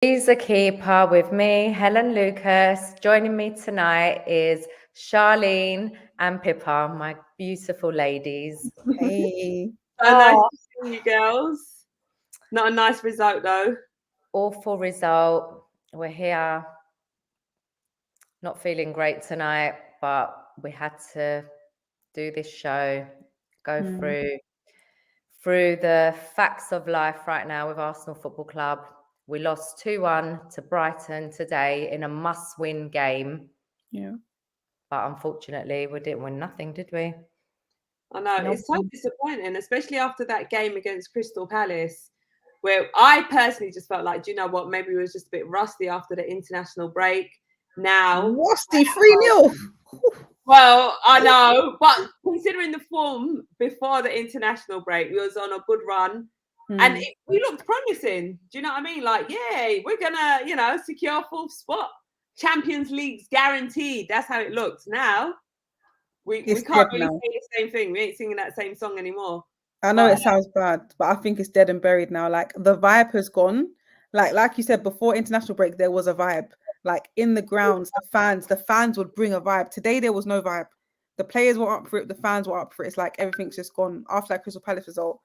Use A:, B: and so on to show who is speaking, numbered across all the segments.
A: He's a keeper with me, Helen Lucas. Joining me tonight is Charlene and Pippa, my beautiful ladies.
B: Hey.
C: So nice
A: Oh,
C: to see you girls. Not a nice result though.
A: awful result. We're here, not feeling great tonight, but we had to do this show, go through the facts of life right now with Arsenal Football Club. We lost 2-1 to Brighton today in a must-win game.
B: Yeah.
A: But unfortunately, we didn't win nothing, did we?
C: I know,
A: No.
C: it's so disappointing, especially after that game against Crystal Palace, where I personally just felt like, do you know what? Maybe we was just a bit rusty after the international break. Now,
B: Rusty 3-0.
C: well, I know, but considering the form before the international break, we was on a good run. And we looked promising. Do you know what I mean? Like, yay, we're gonna, secure fourth spot. Champions League's guaranteed. That's how it looks. Now we can't really say the same thing. We ain't singing that same song anymore.
B: I know it sounds bad, but I think it's dead and buried now. Like the vibe has gone. Like you said, before international break, there was a vibe. Like in the grounds, the fans would bring a vibe. Today there was no vibe. The players were up for it, the fans were up for it. It's like everything's just gone after that Crystal Palace result,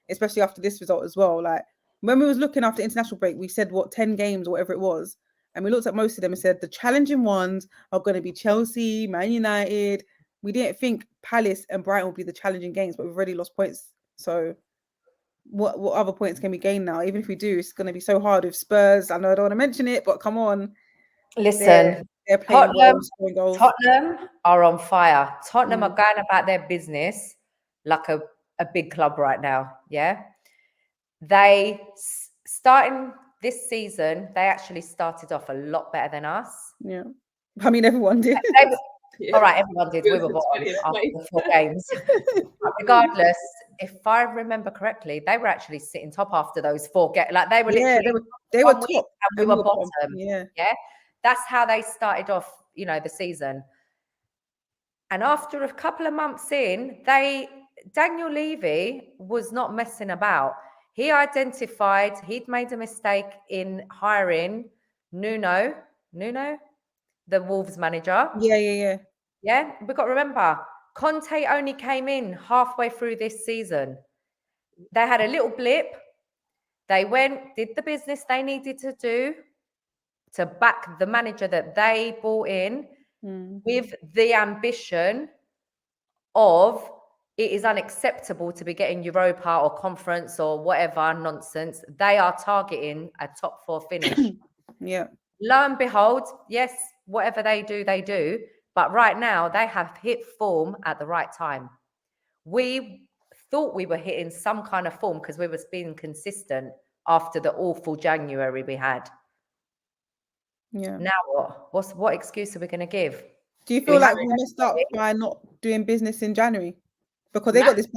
B: especially after this result as well. Like when we was looking after international break, we said 10 games or whatever it was, and we looked at most of them and said the challenging ones are going to be Chelsea, Man United. We didn't think Palace and Brighton would be the challenging games, but we've already lost points. So what other points can we gain now? Even if we do, it's going to be so hard with Spurs. I know I don't want to mention it, but come on.
A: Listen,
B: they're playing well, scoring goals.
A: Tottenham are on fire. Tottenham are going about their business like a big club right now. Yeah. They, starting this season, they actually started off a lot better than us.
B: Yeah. I mean, everyone did.
A: All right, everyone did. We were bottom after the 4 games. But regardless, if I remember correctly, they were actually sitting top after those 4 games. Like they were literally
B: they were top
A: and we were bottom.
B: Yeah.
A: That's how they started off, the season. And after a couple of months in, Daniel Levy was not messing about. He identified he'd made a mistake in hiring Nuno, the Wolves manager.
B: Yeah.
A: Yeah, we've got to remember, Conte only came in halfway through this season. They had a little blip. They did the business they needed to do to back the manager that they brought in with the ambition of it is unacceptable to be getting Europa or conference or whatever nonsense. They are targeting a top 4 finish.
B: Yeah.
A: Lo and behold, yes, whatever they do. But right now, they have hit form at the right time. We thought we were hitting some kind of form because we were being consistent after the awful January we had.
B: Yeah.
A: Now what excuse are we going to give?
B: Do you feel like we messed up by not doing business in January? Because they got this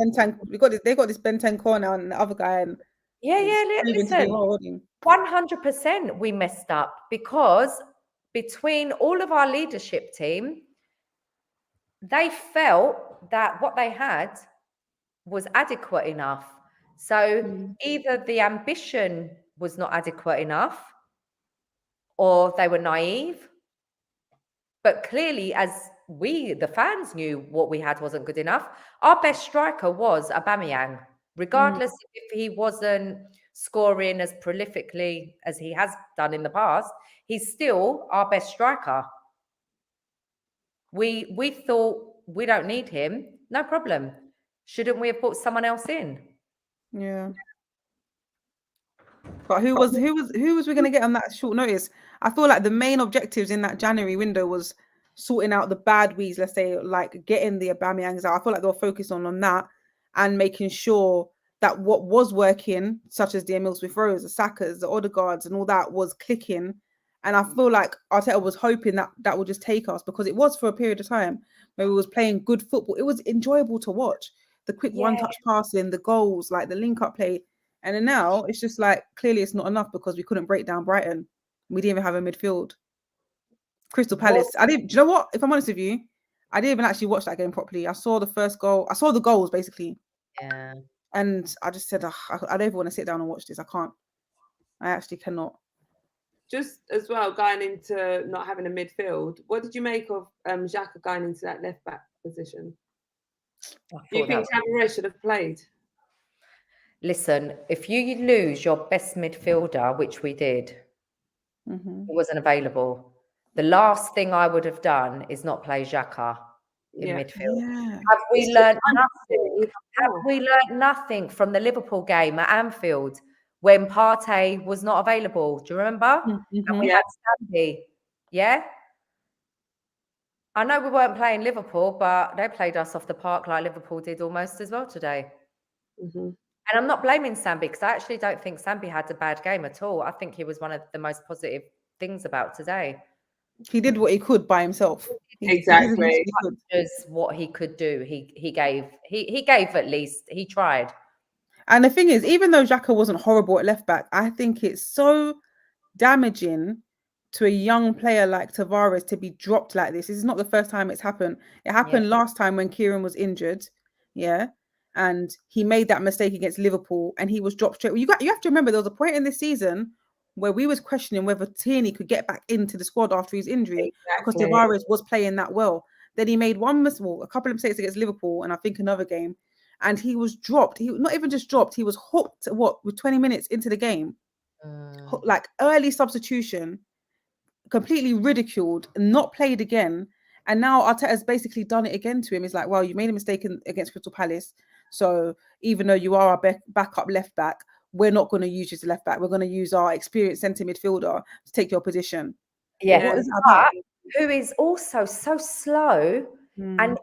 B: they got this Bentancur now and the other guy. And
A: listen, 100% we messed up because between all of our leadership team, they felt that what they had was adequate enough. So either the ambition was not adequate enough or they were naive. But clearly, as the fans knew what we had wasn't good enough, our best striker was Aubameyang. Regardless if he wasn't scoring as prolifically as he has done in the past, he's still our best striker. We thought we don't need him, no problem. Shouldn't we have put someone else in?
B: Yeah. But who was we going to get on that short notice? I feel like the main objectives in that January window was sorting out the bad weeds, let's say, like getting the Aubameyangs out. I feel like they were focused on that and making sure that what was working, such as the Emile Smith-Rowe, the Sakas, the Odegaards and all that was clicking. And I feel like Arteta was hoping that would just take us, because it was for a period of time where we was playing good football. It was enjoyable to watch. The quick one-touch passing, the goals, like the link-up play. And then now it's just like, clearly it's not enough because we couldn't break down Brighton. We didn't even have a midfield. Crystal Palace. Do you know what? If I'm honest with you, I didn't even actually watch that game properly. I saw the first goal. I saw the goals basically.
A: Yeah.
B: And I just said, I don't even want to sit down and watch this. I can't. I actually cannot.
C: just as well, going into not having a midfield, what did you make of Xhaka going into that left back position? Do you think Tabaré should have played?
A: Listen, if you lose your best midfielder, which we did, it wasn't available. The last thing I would have done is not play Xhaka in midfield.
B: Yeah.
A: Have we learned nothing? Have we learned nothing from the Liverpool game at Anfield when Partey was not available? Do you remember? And we had Sandy. Yeah. I know we weren't playing Liverpool, but they played us off the park like Liverpool did almost as well today. And I'm not blaming Sambi because I actually don't think Sambi had a bad game at all. I think he was one of the most positive things about today.
B: He did what he could by himself.
C: Exactly.
A: As what he could do. He gave at least, he tried.
B: And the thing is, even though Xhaka wasn't horrible at left back, I think it's so damaging to a young player like Tavares to be dropped like this. This is not the first time it's happened. It happened last time when Kieran was injured. Yeah. And he made that mistake against Liverpool and he was dropped straight. You have to remember there was a point in this season where we was questioning whether Tierney could get back into the squad after his injury because Tavares was playing that well. Then he made a couple of mistakes against Liverpool and I think another game. And he was dropped. He not even just dropped, he was hooked with 20 minutes into the game. Like early substitution, completely ridiculed, not played again. And now Arteta's basically done it again to him. It's like, well, you made a mistake against Crystal Palace. So even though you are our backup left back, we're not going to use you as a left back. We're going to use our experienced centre midfielder to take your position.
A: Yeah, what is that about? Who is also so slow and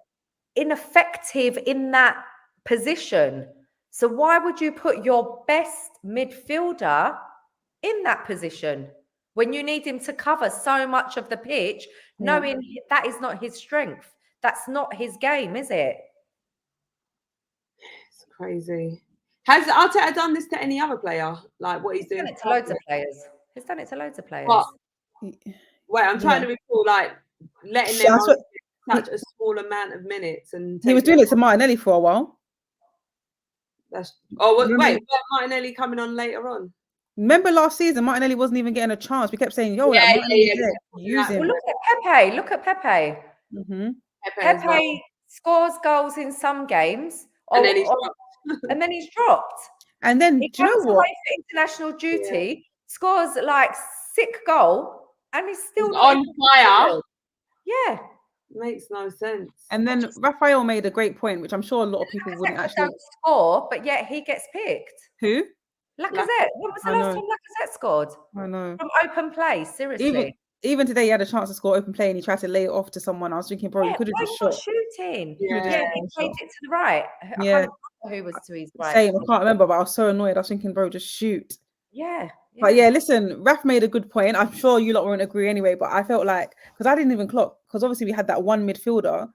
A: ineffective in that position. So why would you put your best midfielder in that position when you need him to cover so much of the pitch, knowing that is not his strength? That's not his game, is it?
C: It's crazy. Has Arteta done this to any other player? Like what he's doing?
A: Done it to loads of players. He's done it to loads of players.
C: But, wait, I'm trying to recall, like letting them on such a small amount of minutes, and
B: he was doing it to Martinelli for a while.
C: Wait, Martinelli coming on later on.
B: Remember last season, Martinelli wasn't even getting a chance. We kept saying, "Yo, use him."
A: Well, look at Pepe. Look at Pepe. Pepe scores goals in some games, and then he's dropped.
B: And then
A: he
B: do you know what?
A: Away for international duty, scores like sick goal, and he's still
C: on fire.
A: Yeah,
C: makes no sense.
B: And then Raphael made a great point, which I'm sure a lot of people wouldn't actually
A: score, but yet he gets picked.
B: Who?
A: Lacazette. When was the last time Lacazette scored?
B: I know.
A: From open play, seriously.
B: Even today, he had a chance to score open play and he tried to lay it off to someone. I was thinking, bro, you could have just shot.
A: Shooting.
B: He played
A: it to the right. I can't remember who was to his right.
B: Same, I can't remember, but I was so annoyed. I was thinking, bro, just shoot.
A: Yeah.
B: But listen, Raf made a good point. I'm sure you lot won't agree anyway, but I felt like, because I didn't even clock, because obviously we had that one midfielder,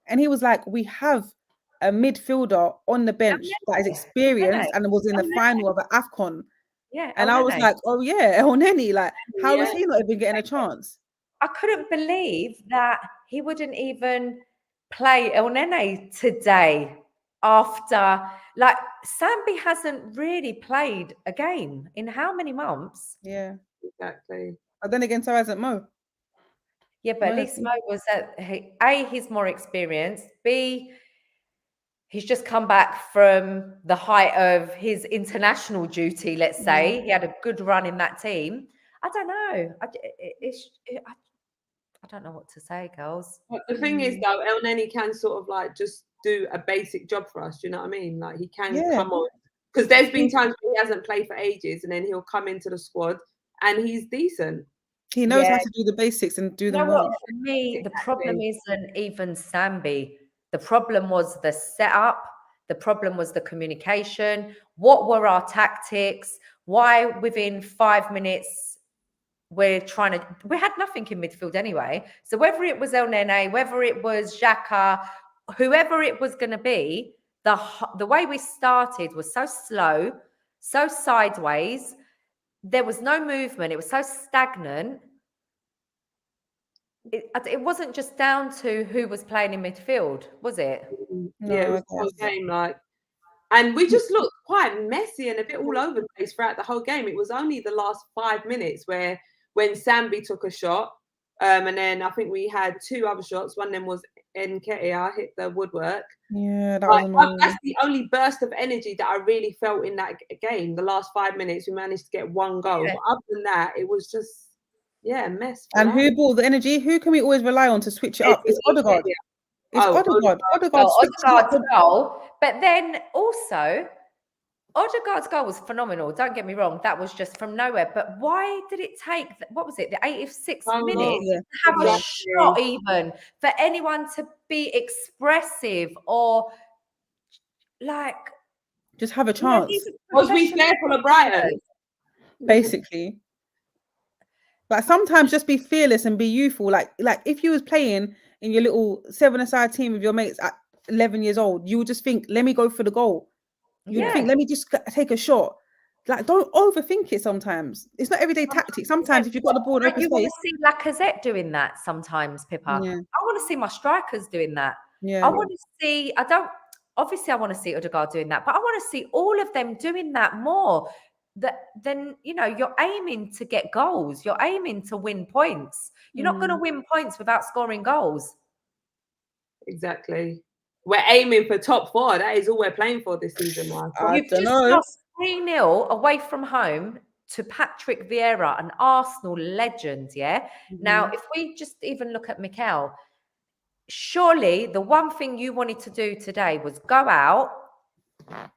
B: and he was like, we have a midfielder on the bench that is experienced and was in the final of an AFCON.
A: Yeah.
B: And I was like, oh yeah, El Neni, like, how is he not even getting a chance?
A: I couldn't believe that he wouldn't even play El Nene today after, like, Sambi hasn't really played a game in how many months?
B: Yeah,
C: exactly.
B: But then again, so hasn't Mo.
A: Yeah, but at least Mo was A, he's more experienced. B, he's just come back from the height of his international duty, let's say. He had a good run in that team. I don't know. I don't know what to say, girls.
C: But the thing is, though, El Neni can sort of like just do a basic job for us. Do you know what I mean? Like he can come on, because there's been times where he hasn't played for ages, and then he'll come into the squad and he's decent.
B: He knows how to do the basics and do them well.
A: For me, the problem isn't even Sambi. The problem was the setup. The problem was the communication. What were our tactics? Why within 5 minutes we had nothing in midfield anyway. So whether it was El Nene, whether it was Xhaka, whoever it was going to be, the way we started was so slow, so sideways. There was no movement. It was so stagnant. It wasn't just down to who was playing in midfield, was it?
C: No, it was the whole game, like, and we just looked quite messy and a bit all over the place throughout the whole game. It was only the last 5 minutes where when Sambi took a shot. And then I think we had 2 other shots. One of them was Nketiah hit the woodwork.
B: Yeah, that was
C: annoying. That's the only burst of energy that I really felt in that game. The last 5 minutes, we managed to get 1 goal.
A: Yeah.
C: But other than that, it was just, a mess.
B: And who brought the energy? Who can we always rely on to switch it up? It's Odegaard. It's Odegaard.
A: Odegaard's goal. But then also, Odegaard's goal was phenomenal. Don't get me wrong. That was just from nowhere. But why did it take, what was it, the 86th minute to have a shot even for anyone to be expressive or like...
B: Just have a chance.
C: Was we fearful of Brighton?
B: Basically. Like sometimes just be fearless and be youthful. Like if you was playing in your little 7-a-side team with your mates at 11 years old, you would just think, let me go for the goal. You think, let me just take a shot. Like, don't overthink it sometimes. It's not everyday tactics. Sometimes if you've got the ball in open space.
A: You want to see Lacazette doing that sometimes, Pippa. Yeah. I want to see my strikers doing that.
B: Yeah.
A: I want to see, obviously I want to see Odegaard doing that, but I want to see all of them doing that more. Then, you're aiming to get goals. You're aiming to win points. You're not going to win points without scoring goals.
C: Exactly. We're aiming for top 4. That is all we're playing for this season, Mark.
A: You've just lost 3-0 away from home to Patrick Vieira, an Arsenal legend, yeah? Now, if we just even look at Mikel, surely the one thing you wanted to do today was go out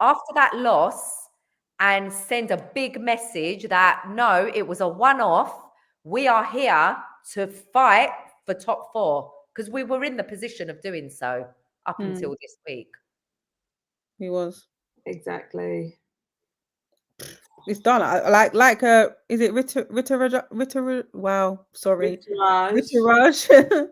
A: after that loss and send a big message that, no, it was a one-off. We are here to fight for top 4 because we were in the position of doing so up until this week.
B: He was.
C: Exactly.
B: It's done. Is it Ritter? Wow, sorry. Ritteraj.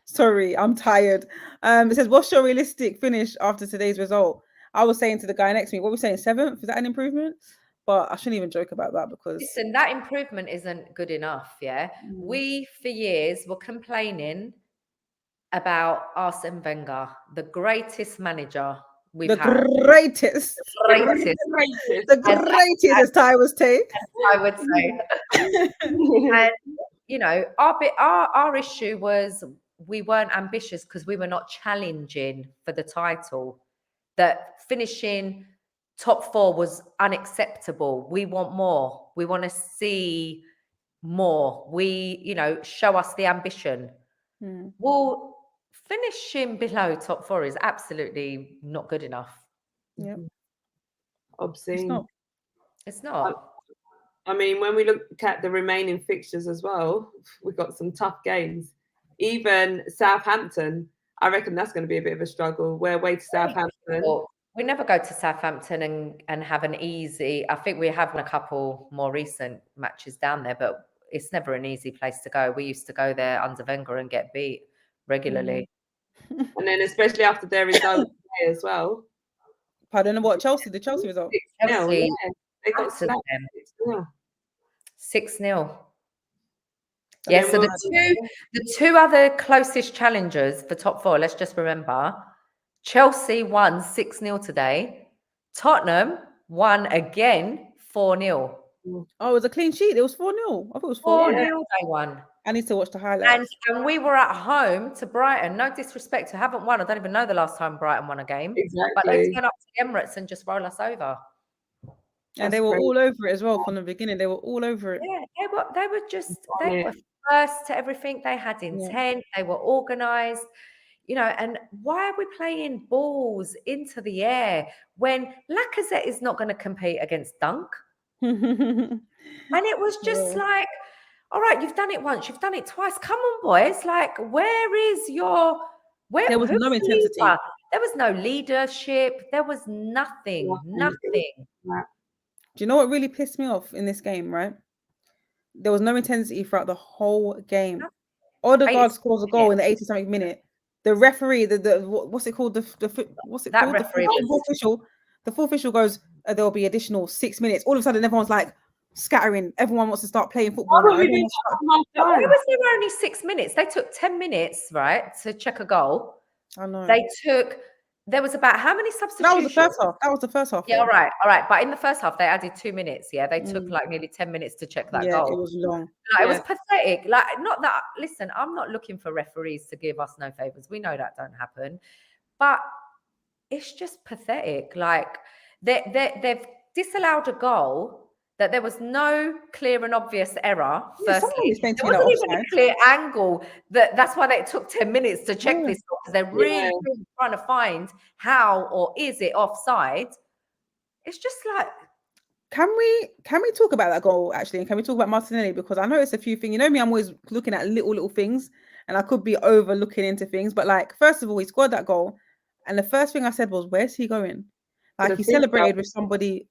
B: Sorry, I'm tired. It says, what's your realistic finish after today's result? I was saying to the guy next to me, what are we saying, 7th? Is that an improvement? But I shouldn't even joke about that because...
A: Listen, that improvement isn't good enough, yeah? We, for years, were complaining about Arsene Wenger, the greatest manager we've had.
B: The greatest, as Ty was saying.
A: I would say. And, our issue was we weren't ambitious because we were not challenging for the title. That finishing top 4 was unacceptable. We want more. We want to see more. Show us the ambition. Well, finishing below top 4 is absolutely not good enough.
B: Yeah.
C: Obscene.
B: It's not.
C: I mean, when we look at the remaining fixtures as well, we've got some tough games. Even Southampton, I reckon that's going to be a bit of a struggle. We're away to Southampton.
A: We never go to Southampton and have an easy... I think we're having a couple more recent matches down there, but it's never an easy place to go. We used to go there under Wenger and get beat regularly.
C: And then especially after their result as well.
B: Pardon, what? Chelsea? The Chelsea result?
A: 6-0.
C: They got slapped.
A: 6-0. Yeah, so the two other closest challengers for top 4, let's just remember, Chelsea won 6-0 today. Tottenham won again 4-0.
B: Oh, it was a clean sheet. It was 4-0. I thought it was 4-0.
A: 4-0 they won.
B: I need to watch the highlights.
A: And we were at home to Brighton. No disrespect, I haven't won. I don't even know the last time Brighton won a game.
C: Exactly.
A: But they turn up to the Emirates and just roll us over.
B: And they were all over it as well from the beginning. They were all over it.
A: Yeah, they were first to everything. They had intent. They were organised. And why are we playing balls into the air when Lacazette is not going to compete against Dunk? And it was just like, all right, you've done it once, you've done it twice. Come on, boys. Like, where is your...
B: There was no intensity.
A: There was no leadership. There was nothing.
B: Do you know what really pissed me off in this game, right? There was no intensity throughout the whole game. Odegaard scores a goal in the 80-something minute. The referee, what's it called? The full official goes, there'll be additional 6 minutes. All of a sudden, everyone's like scattering. Everyone wants to start playing football.
A: It was only 6 minutes. They took 10 minutes, right, to check a goal.
B: I know.
A: They took there was about how many substitutions?
B: That was the first half. That was the first half.
A: Yeah, all right. But in the first half, they added 2 minutes. Yeah, they took like nearly 10 minutes to check that goal.
B: It was long.
A: Like, it was pathetic. Like, not that. Listen, I'm not looking for referees to give us no favors. We know that don't happen, but it's just pathetic. Like they've disallowed a goal that there was no clear and obvious error. Firstly, there wasn't even a clear angle. That's why they took 10 minutes to check this, because they're really trying to find how, or is it offside. It's just like,
B: can we talk about that goal actually, and can we talk about Martinelli, because I noticed a few things. You know me, I'm always looking at little things, and I could be overlooking into things. But like, first of all, he scored that goal, and the first thing I said was, "Where's he going?" Like, he celebrated with somebody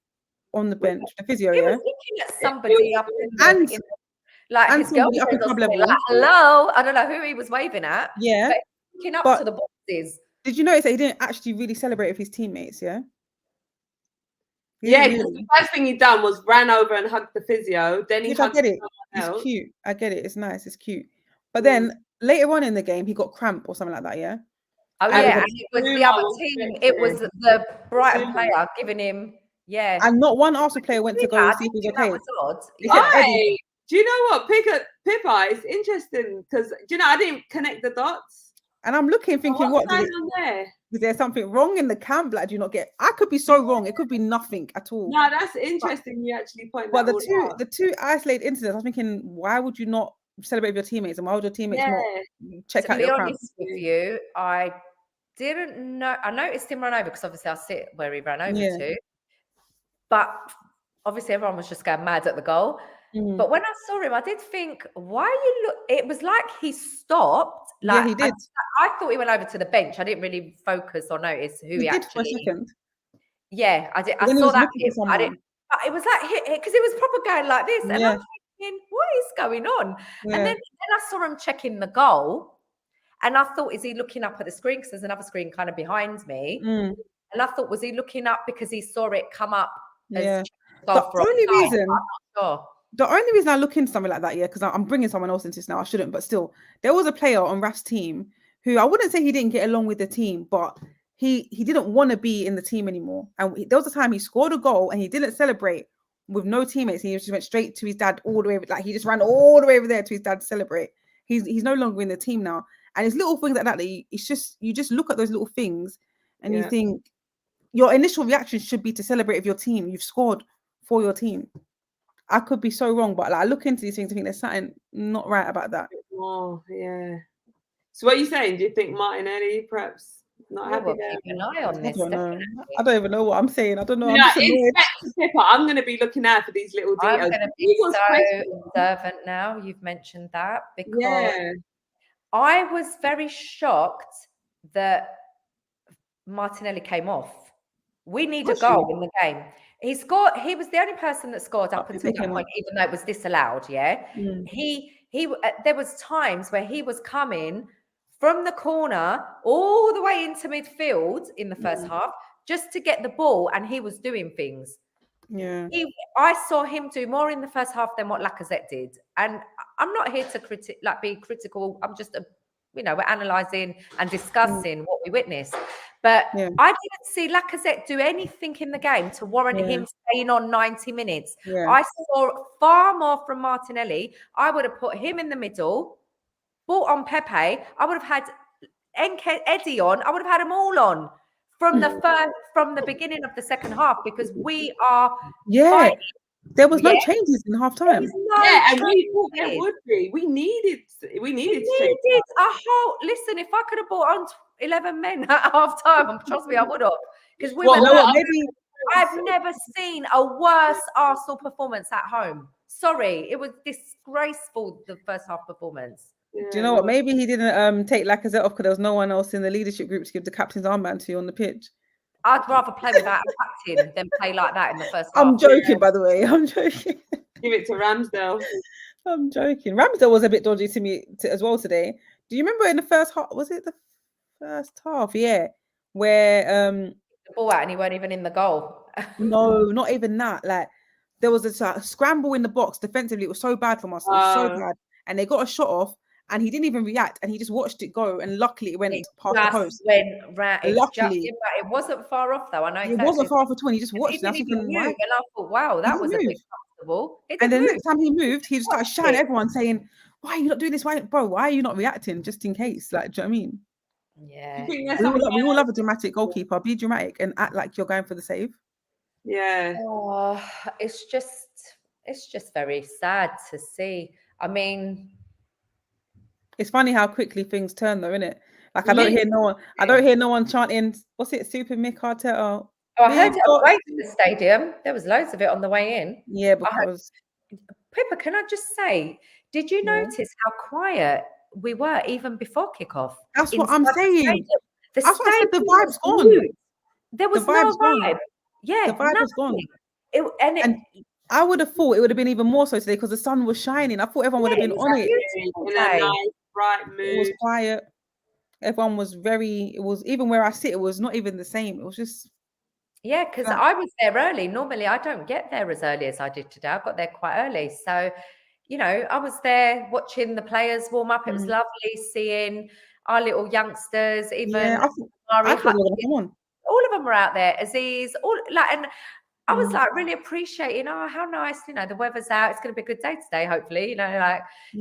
B: on the bench, the physio.
A: He was looking at somebody up in like his girlfriend was like, hello. I don't know who he was waving at.
B: Yeah,
A: but looking up to the boxes.
B: Did you notice that he didn't actually really celebrate with his teammates? Yeah.
C: Yeah, because the first thing he done was ran over and hugged the physio. Then he hugged someone else.
B: It's cute. I get it. It's nice. It's cute. But then later on in the game, he got cramp or something like that. Yeah.
A: Oh yeah, and it was the other team. It was the Brighton player giving him. Yeah.
B: And not one Arsenal player went to go see if he was okay.
C: Hey, do you know what? Pippa, it's interesting because, do you know, I didn't connect the dots.
B: And I'm looking, thinking,
C: what's going on there?
B: Is there something wrong in the camp? Like, do you not get? I could be so wrong. It could be nothing at all.
C: No, that's interesting. You actually point that out.
B: But the two isolated incidents, I was thinking, why would you not celebrate with your teammates, and why would your teammates not check out your cramp?
A: To be honest with you, I didn't know. I noticed him run over because obviously I sit where he ran over to. But obviously everyone was just going mad at the goal. But when I saw him, I did think, why you look? It was like he stopped. Like,
B: he did.
A: I thought he went over to the bench. I didn't really focus or notice who he actually.
B: For a second.
A: Yeah, I did. I saw that. I didn't. But it was like, because it was proper going like this, and I'm thinking, what is going on? And then I saw him checking the goal, and I thought, is he looking up at the screen? Because there's another screen kind of behind me, and I thought, was he looking up because he saw it come up?
B: The only reason I look into something like that, because I'm bringing someone else into this now, I shouldn't, but still, there was a player on Raf's team who I wouldn't say he didn't get along with the team, but he didn't want to be in the team anymore. And there was a time he scored a goal and he didn't celebrate with no teammates. He just went straight to his dad all the way, like he just ran all the way over there to his dad to celebrate. He's no longer in the team now. And it's little things like that you just look at those little things and you think your initial reaction should be to celebrate with your team. You've scored for your team. I could be so wrong, but like, I look into these things and think there's something not right about that.
C: Oh, yeah. So what are you saying? Do you think Martinelli perhaps not happy there?
A: Keep an eye on this.
B: I don't even know what I'm saying. I don't know.
C: I'm going to be looking out for these little details.
A: I'm going to be so observant now. You've mentioned that, because I was very shocked that Martinelli came off. We need a goal in the game. He scored. He was the only person that scored up until that point, even though it was disallowed. Yeah, he. There was times where he was coming from the corner all the way into midfield in the first half just to get the ball, and he was doing things.
B: Yeah,
A: I saw him do more in the first half than what Lacazette did, and I'm not here to be critical. I'm just we're analysing and discussing what we witnessed. But I didn't see Lacazette do anything in the game to warrant him staying on 90 minutes. I saw far more from Martinelli. I would have put him in the middle, brought on Pepe. I would have had Eddie on. I would have had them all on from the beginning of the second half, because we are fighting.
B: There was no changes in half time.
C: And we thought there would be. We needed a
A: whole. Listen, if I could have brought on 11 men at half time, trust me, I would have. Because I've never seen a worse Arsenal performance at home. Sorry, it was disgraceful, the first half performance.
B: Do you know what? Maybe he didn't take Lacazette off because there was no one else in the leadership group to give the captain's armband to on the pitch.
A: I'd rather play without a captain than play like that in the first half.
B: I'm joking, by the way. I'm joking.
C: Give it to Ramsdale.
B: I'm joking. Ramsdale was a bit dodgy to me as well today. Do you remember in the first half? Was it the first half? Yeah, where
A: the ball out and he weren't even in the goal.
B: No, not even that. Like, there was a scramble in the box defensively. It was so bad from us. It was so bad, and they got a shot off. and he didn't even react, and he just watched it go, and luckily it went past the
A: just
B: post.
A: went round.
B: Luckily,
A: It wasn't far off though. I know
B: it
A: exactly.
B: wasn't far off at all. He just watched it. I was thinking,
A: move,
B: why?
A: and I thought, wow, that was a bit comfortable.
B: And the next time he moved, he just started shouting at everyone, saying, "Why are you not doing this? Why, bro? Why are you not reacting? Just in case, like, do you know what I mean?"
A: Yeah.
B: We all love a dramatic goalkeeper. Be dramatic and act like you're going for the save.
C: Yeah.
A: Oh, it's just very sad to see. I mean,
B: it's funny how quickly things turn, though, isn't it? Like I don't hear no one chanting, "What's it, Super Mick Arteta?"
A: Oh, I heard it on the way to the stadium. There was loads of it on the way in.
B: Yeah, because
A: Pippa, can I just say, did you notice how quiet we were even before kickoff?
B: That's what I'm saying.
A: The
B: vibe's gone.
A: There was no vibe. Yeah,
B: the vibe was gone.
A: And
B: I would have thought it would have been even more so today because the sun was shining. I thought everyone would have been on it.
C: In a nice, bright mood.
B: It was quiet. Everyone was it was even where I sit, it was not even the same. It was just.
A: Yeah, because I was there early. Normally, I don't get there as early as I did today. I got there quite early. So, I was there watching the players warm up. It was lovely seeing our little youngsters, even
B: all
A: of them were out there. Aziz, and I was like really appreciating, how nice, the weather's out. It's going to be a good day today, hopefully,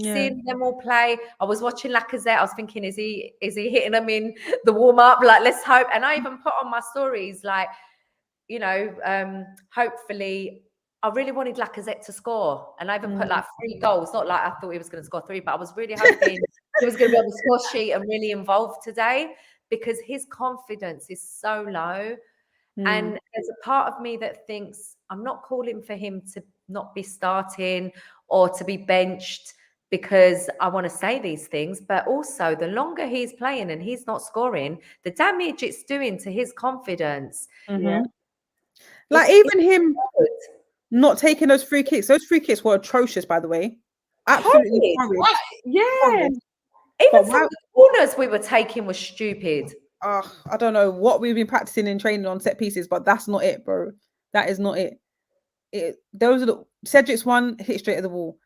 A: seeing them all play. I was watching Lacazette. I was thinking, is he hitting them in the warm up? Like, let's hope. And I even put on my stories, like, hopefully, I really wanted Lacazette to score. And I even put like 3 goals. Not like I thought he was going to score 3, but I was really hoping he was going to be on the score sheet and really involved today because his confidence is so low. And there's a part of me that thinks I'm not calling for him to not be starting or to be benched because I want to say these things, but also the longer he's playing and he's not scoring, the damage it's doing to his confidence.
B: Like even him not taking those free kicks. Those free kicks were atrocious, by the way. Absolutely horrid.
A: Yeah.
B: Horrid.
A: Even some of the corners we were taking was stupid.
B: I don't know what we've been practicing and training on set pieces, but that's not it, bro. That is not it. Those are Cedric's one hit straight at the wall.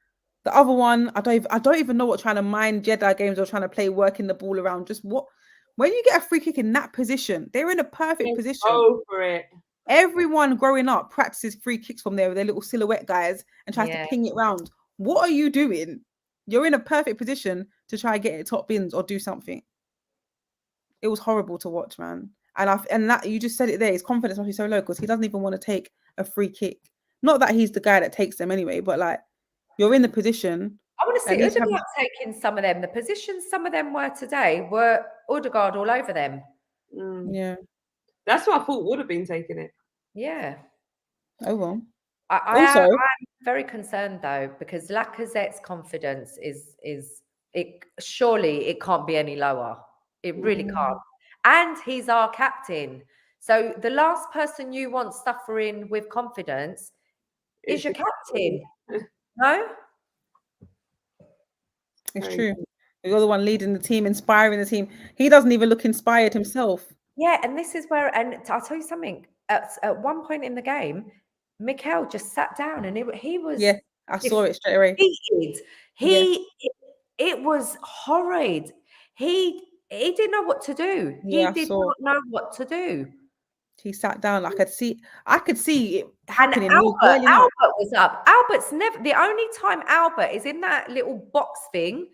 B: The other one, I don't even know what trying to mind Jedi games or trying to play working the ball around. Just when you get a free kick in that position, they're in a perfect position.
C: Go for it.
B: Everyone growing up practices free kicks from there with their little silhouette guys and tries to ping it round. What are you doing? You're in a perfect position to try and get it top bins or do something. It was horrible to watch, man. And that you just said it there. His confidence must be so low because he doesn't even want to take a free kick. Not that he's the guy that takes them anyway, but like you're in the position.
A: I want to see Odegaard taking some of them. The positions some of them were today were Odegaard all over them.
B: Yeah,
C: that's what I thought would have been taking it.
A: Yeah.
B: Oh well.
A: I'm very concerned though because Lacazette's confidence is surely it can't be any lower. It really can't. And he's our captain. So the last person you want suffering with confidence is your captain. No?
B: It's true. You're the one leading the team, inspiring the team. He doesn't even look inspired himself.
A: Yeah, and this is where, and I'll tell you something. At one point in the game, Mikel just sat down and he was.
B: Yeah, I saw it straight away.
A: It was horrid. He didn't know what to do. He did not know what to do.
B: He sat down. I could see it happening.
A: And Albert was up. Albert's never the only time Albert is in that little box thing,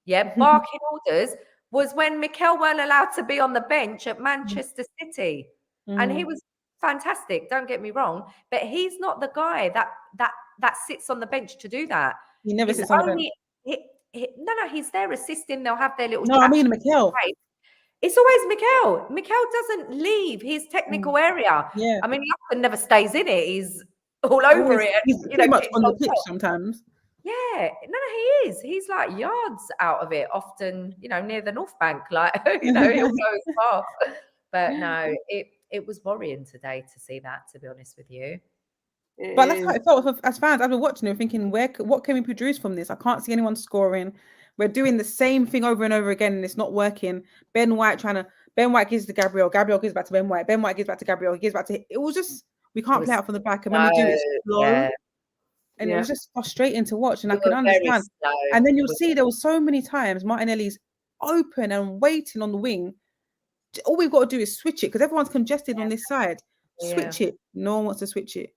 A: barking orders, was when Mikel weren't allowed to be on the bench at Manchester City. And he was fantastic, don't get me wrong, but he's not the guy that sits on the bench to do that.
B: He never sits on the bench.
A: No, he's there assisting. They'll have their little.
B: No, I mean Mikel.
A: It's always Mikel. Mikel doesn't leave his technical area.
B: Yeah.
A: I mean, he often never stays in it. He's all over it.
B: He's pretty much on the pitch sometimes.
A: Yeah. No, he is. He's like yards out of it, often, near the North Bank. Like, he'll go far. But no, it was worrying today to see that, to be honest with you.
B: But that's how it felt as fans. I've been watching it thinking, what can we produce from this? I can't see anyone scoring. We're doing the same thing over and over again, and it's not working. Ben White gives to Gabriel. Gabriel gives back to Ben White. Ben White gives back to Gabriel. He gives back to. It was just we can't play out from the back, and when we do, it's slow. And it was just frustrating to watch, and I
A: We
B: can
A: were very
B: understand.
A: slow.
B: And then you'll see there were so many times Martinelli's open and waiting on the wing. All we've got to do is switch it because everyone's congested on this side. Switch it. No one wants to switch it.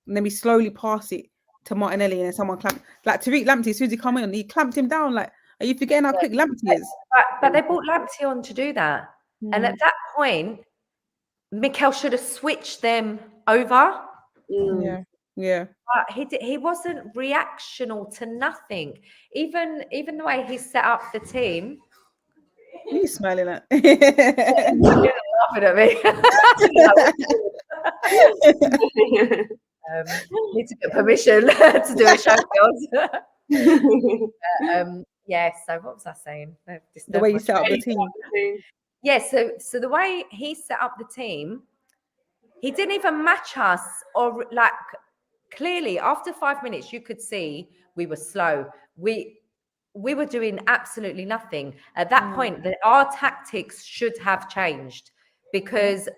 B: And then we slowly pass it to Martinelli, and then someone clamped. Like Tariq Lamptey, as soon as he come in, he clamped him down. Like, are you forgetting how quick Lamptey is?
A: But they brought Lamptey on to do that. And at that point, Mikel should have switched them over.
B: Yeah.
A: But he wasn't reactional to nothing. Even the way he set up the team.
B: He's smiling at.
A: Laughing at me. Need to get permission to do a show, girls. Yeah. So what was I saying?
B: The way you set up the team.
A: Yeah. So the way he set up the team, he didn't even match us, or like clearly after 5 minutes you could see we were slow. We were doing absolutely nothing at that point. Our tactics should have changed because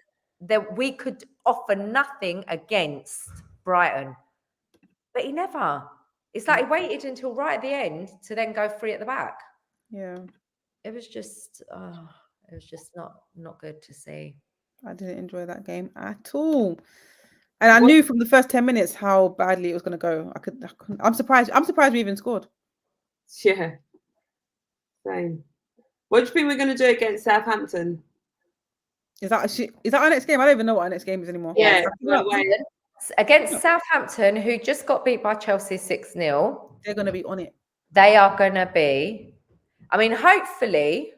A: we could offer nothing against Brighton, but he never. It's like he waited until right at the end to then go free at the back.
B: Yeah,
A: it was just not good to see.
B: I didn't enjoy that game at all, and I knew from the first 10 minutes how badly it was going to go. I'm surprised we even scored.
C: Yeah, same. What do you think we're going to do against Southampton?
B: Is that our next game? I don't even know what our next game is anymore.
C: Yeah,
A: against Southampton, who just got beat by Chelsea 6-0.
B: They're going to be on it.
A: They are going to be. I mean, hopefully,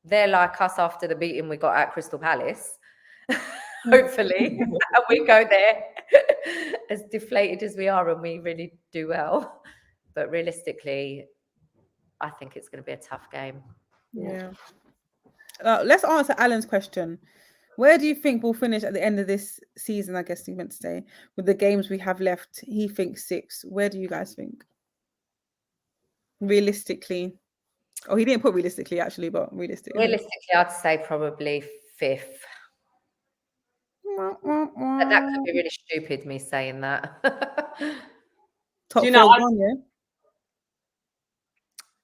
A: they're like us after the beating we got at Crystal Palace. Hopefully, and we go there as deflated as we are, and we really do well. But realistically, I think it's going to be a tough game.
B: Yeah. Let's answer Alan's question. Where do you think we'll finish at the end of this season? I guess he meant to say, with the games we have left. He thinks 6. Where do you guys think? Realistically. Oh, he didn't put realistically actually, but realistically.
A: Realistically, I'd say probably 5th. But that could be really stupid, me saying that.
B: Top 4 gone, yeah?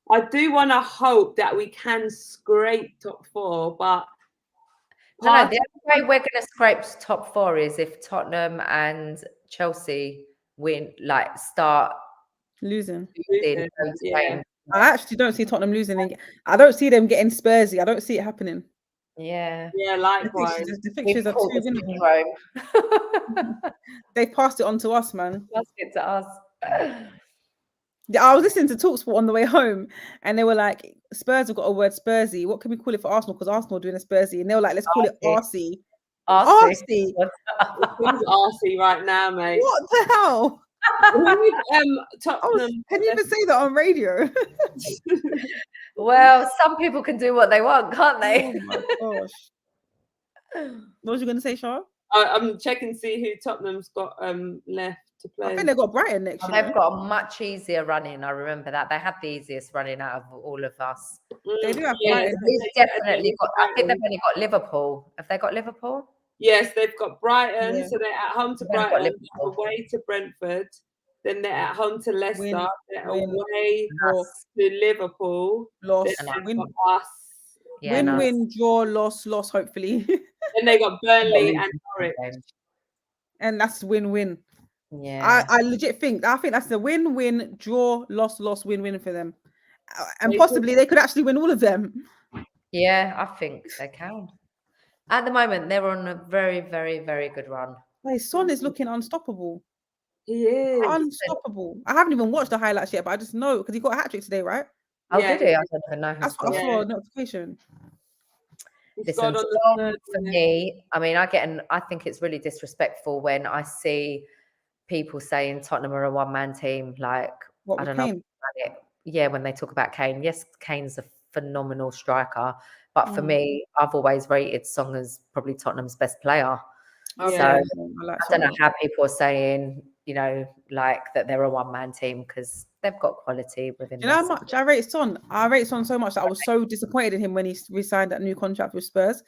C: I do want to hope that we can scrape top 4, but
A: the only way we're going to scrape top 4 is if Tottenham and Chelsea start
B: losing.
C: Yeah.
B: I actually don't see Tottenham losing. I don't see them getting Spursy. I don't see it happening.
A: Yeah.
C: Yeah, likewise.
B: The fixtures are too winning. They passed it on to us, man.
A: Passed it to us.
B: I was listening to TalkSport on the way home, and they were like, Spurs have got a word Spursy. What can we call it for Arsenal? Because Arsenal are doing a Spursy. And they were like, let's call it Arsey.
A: Arsey.
C: It's Arsey right now, mate.
B: What the hell?
C: Tottenham.
B: Can you even say that on radio?
A: Well, some people can do what they want, can't they?
B: Oh my gosh. What was you going to say, Shah?
C: I'm checking to see who Tottenham's got left to play.
B: I think they've got Brighton next year.
A: They've got a much easier run-in. I remember that. They had the easiest run-in out of all of us.
B: They do have Brighton.
A: Definitely got. I think they've only got Liverpool. Have they got Liverpool?
C: Yes, they've got Brighton.
B: Yeah.
C: So they're at home to Brighton, away to Brentford. Then they're at home to Leicester. They're away to Liverpool.
B: Loss.
C: Win. Us.
B: Yeah, win, draw, loss, hopefully.
C: Then they got Burnley and Norwich.
B: And that's win-win.
A: Yeah.
B: I legit think that's the win-win, draw, loss, win-win for them. And possibly they could actually win all of them.
A: Yeah, I think they can. At the moment, they're on a very, very, very good run.
B: Hey, Son is looking unstoppable.
C: He is
B: unstoppable. I haven't even watched the highlights yet, but I just know because he got a hat trick today, right?
A: Oh, did he? I don't even know.
B: That's what I saw notification.
A: Listen, for me, I mean, I think it's really disrespectful when I see people saying Tottenham are a one-man team. Like, I don't know. Yeah, when they talk about Kane. Yes, Kane's a phenomenal striker. But for me, I've always rated Song as probably Tottenham's best player. So I don't know how people are saying, like that they're a one-man team because they've got quality within.
B: You know how much I rate Son? I rate Son so much that I was so disappointed in him when he re-signed that new contract with Spurs.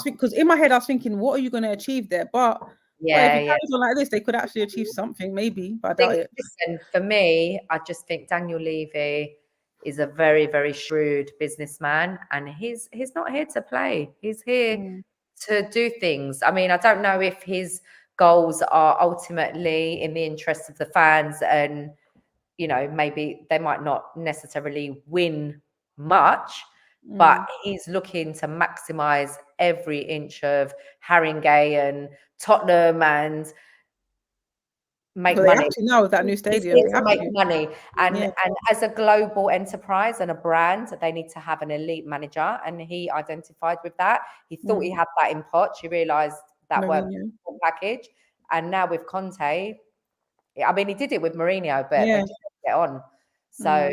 B: Because in my head I was thinking, what are you going to achieve there? But
A: Yeah,
B: if it carries on like this, they could actually achieve something, maybe, but I doubt it.
A: Listen, for me, I just think Daniel Levy is a very, very shrewd businessman, and he's not here to play. He's here to do things. I mean, I don't know if his goals are ultimately in the interest of the fans, and maybe they might not necessarily win much, but he's looking to maximize every inch of Haringey and Tottenham and make
B: They
A: money.
B: have to now with that new stadium.
A: He's
B: They
A: here
B: have
A: to make
B: to.
A: money, and as a global enterprise and a brand, they need to have an elite manager, and he identified with that. He thought he had that in Poch. He realised that weren't the full package, and now with Conte, I mean, he did it with Mourinho, but they just didn't get on. So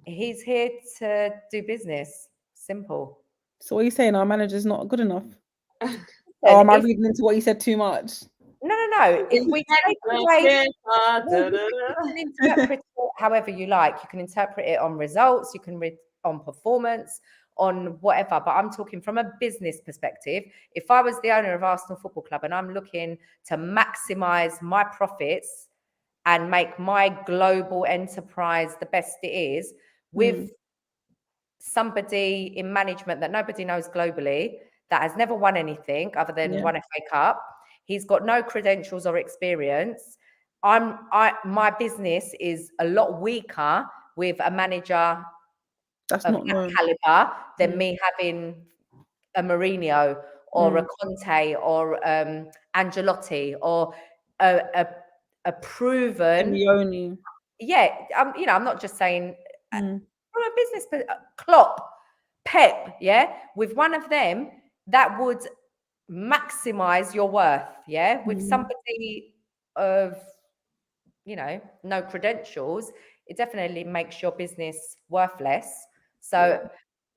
A: he's here to do business. Simple.
B: So what are you saying? Our manager's not good enough? Or am I reading into what you said too much?
A: No. If we take away, you can interpret it however you like. You can interpret it on results. You can read on performance, on whatever. But I'm talking from a business perspective. If I was the owner of Arsenal Football Club and I'm looking to maximise my profits and make my global enterprise the best it is, with somebody in management that nobody knows globally, that has never won anything other than one FA Cup. He's got no credentials or experience. My business is a lot weaker with a manager of that caliber than me having a Mourinho or a Conte or Ancelotti or a proven. I'm not just saying from a business, but Klopp, Pep, with one of them that would maximize your worth, with somebody of no credentials, it definitely makes your business worth less. So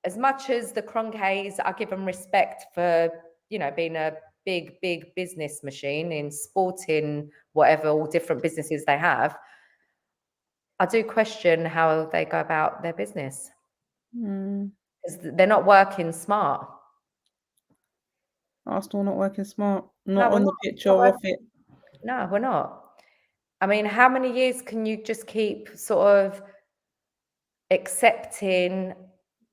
A: as much as the Kroenkes, I give them respect for being a big business machine in sporting, whatever, all different businesses they have, I do question how they go about their business. Because they're not working smart.
B: Arsenal not working smart, not on the pitch or off it.
A: No, we're not. I mean, how many years can you just keep sort of accepting?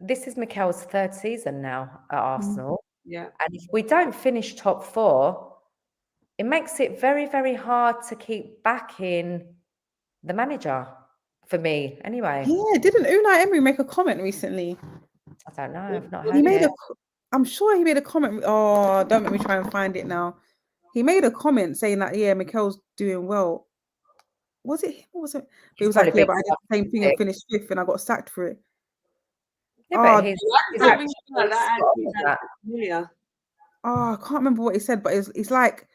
A: This is Mikel's third season now at Arsenal.
C: Yeah.
A: And if we don't finish top 4, it makes it very, very hard to keep backing the manager, for me, anyway.
B: Yeah, didn't Unai Emery make a comment recently?
A: I don't know. I've not heard it.
B: I'm sure he made a comment. Oh, don't make me try and find it now. He made a comment saying that, Mikel's doing well. Was it him or was it? But he was like, but I did the same thing and finished 5th and I got sacked for it.
A: Yeah, but he's
B: I can't remember what he said, but it's like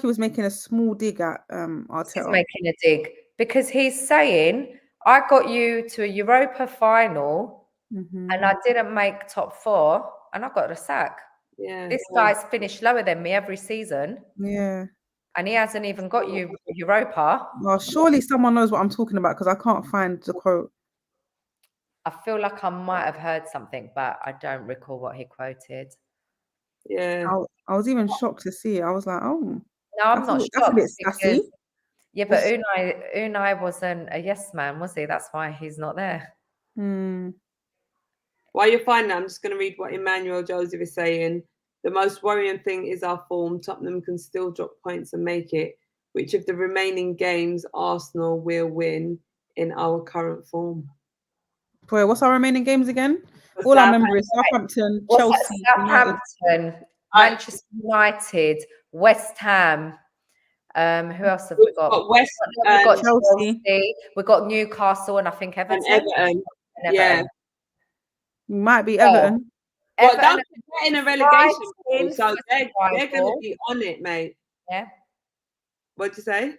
B: he was making a small dig at Arteta.
A: He's making a dig because he's saying, I got you to a Europa final and I didn't make top 4 and I got a sack. This guy's finished lower than me every season.
B: Yeah.
A: And he hasn't even got you Europa.
B: Well, surely someone knows what I'm talking about because I can't find the quote.
A: I feel like I might have heard something, but I don't recall what he quoted.
C: Yeah.
B: I was even shocked to see it. I was like, oh.
A: No, I'm not shocked.
B: That's a bit sassy.
A: Yeah, but Unai wasn't a yes man, was he? That's why he's not there.
C: While you're finding that, I'm just going to read what Emmanuel Joseph is saying. The most worrying thing is our form. Tottenham can still drop points and make it. Which of the remaining games Arsenal will win in our current form?
B: Boy, what's our remaining games again? All I remember is Southampton, Chelsea,
A: Southampton, Manchester United, West Ham. Who else have we got?
C: We've got
A: Chelsea. We've got Newcastle, and I think Everton.
C: And Everton. Yeah,
B: might be Everton.
C: Well, that's in a relegation, so they're going to be on it, mate.
A: Yeah.
C: What'd you say?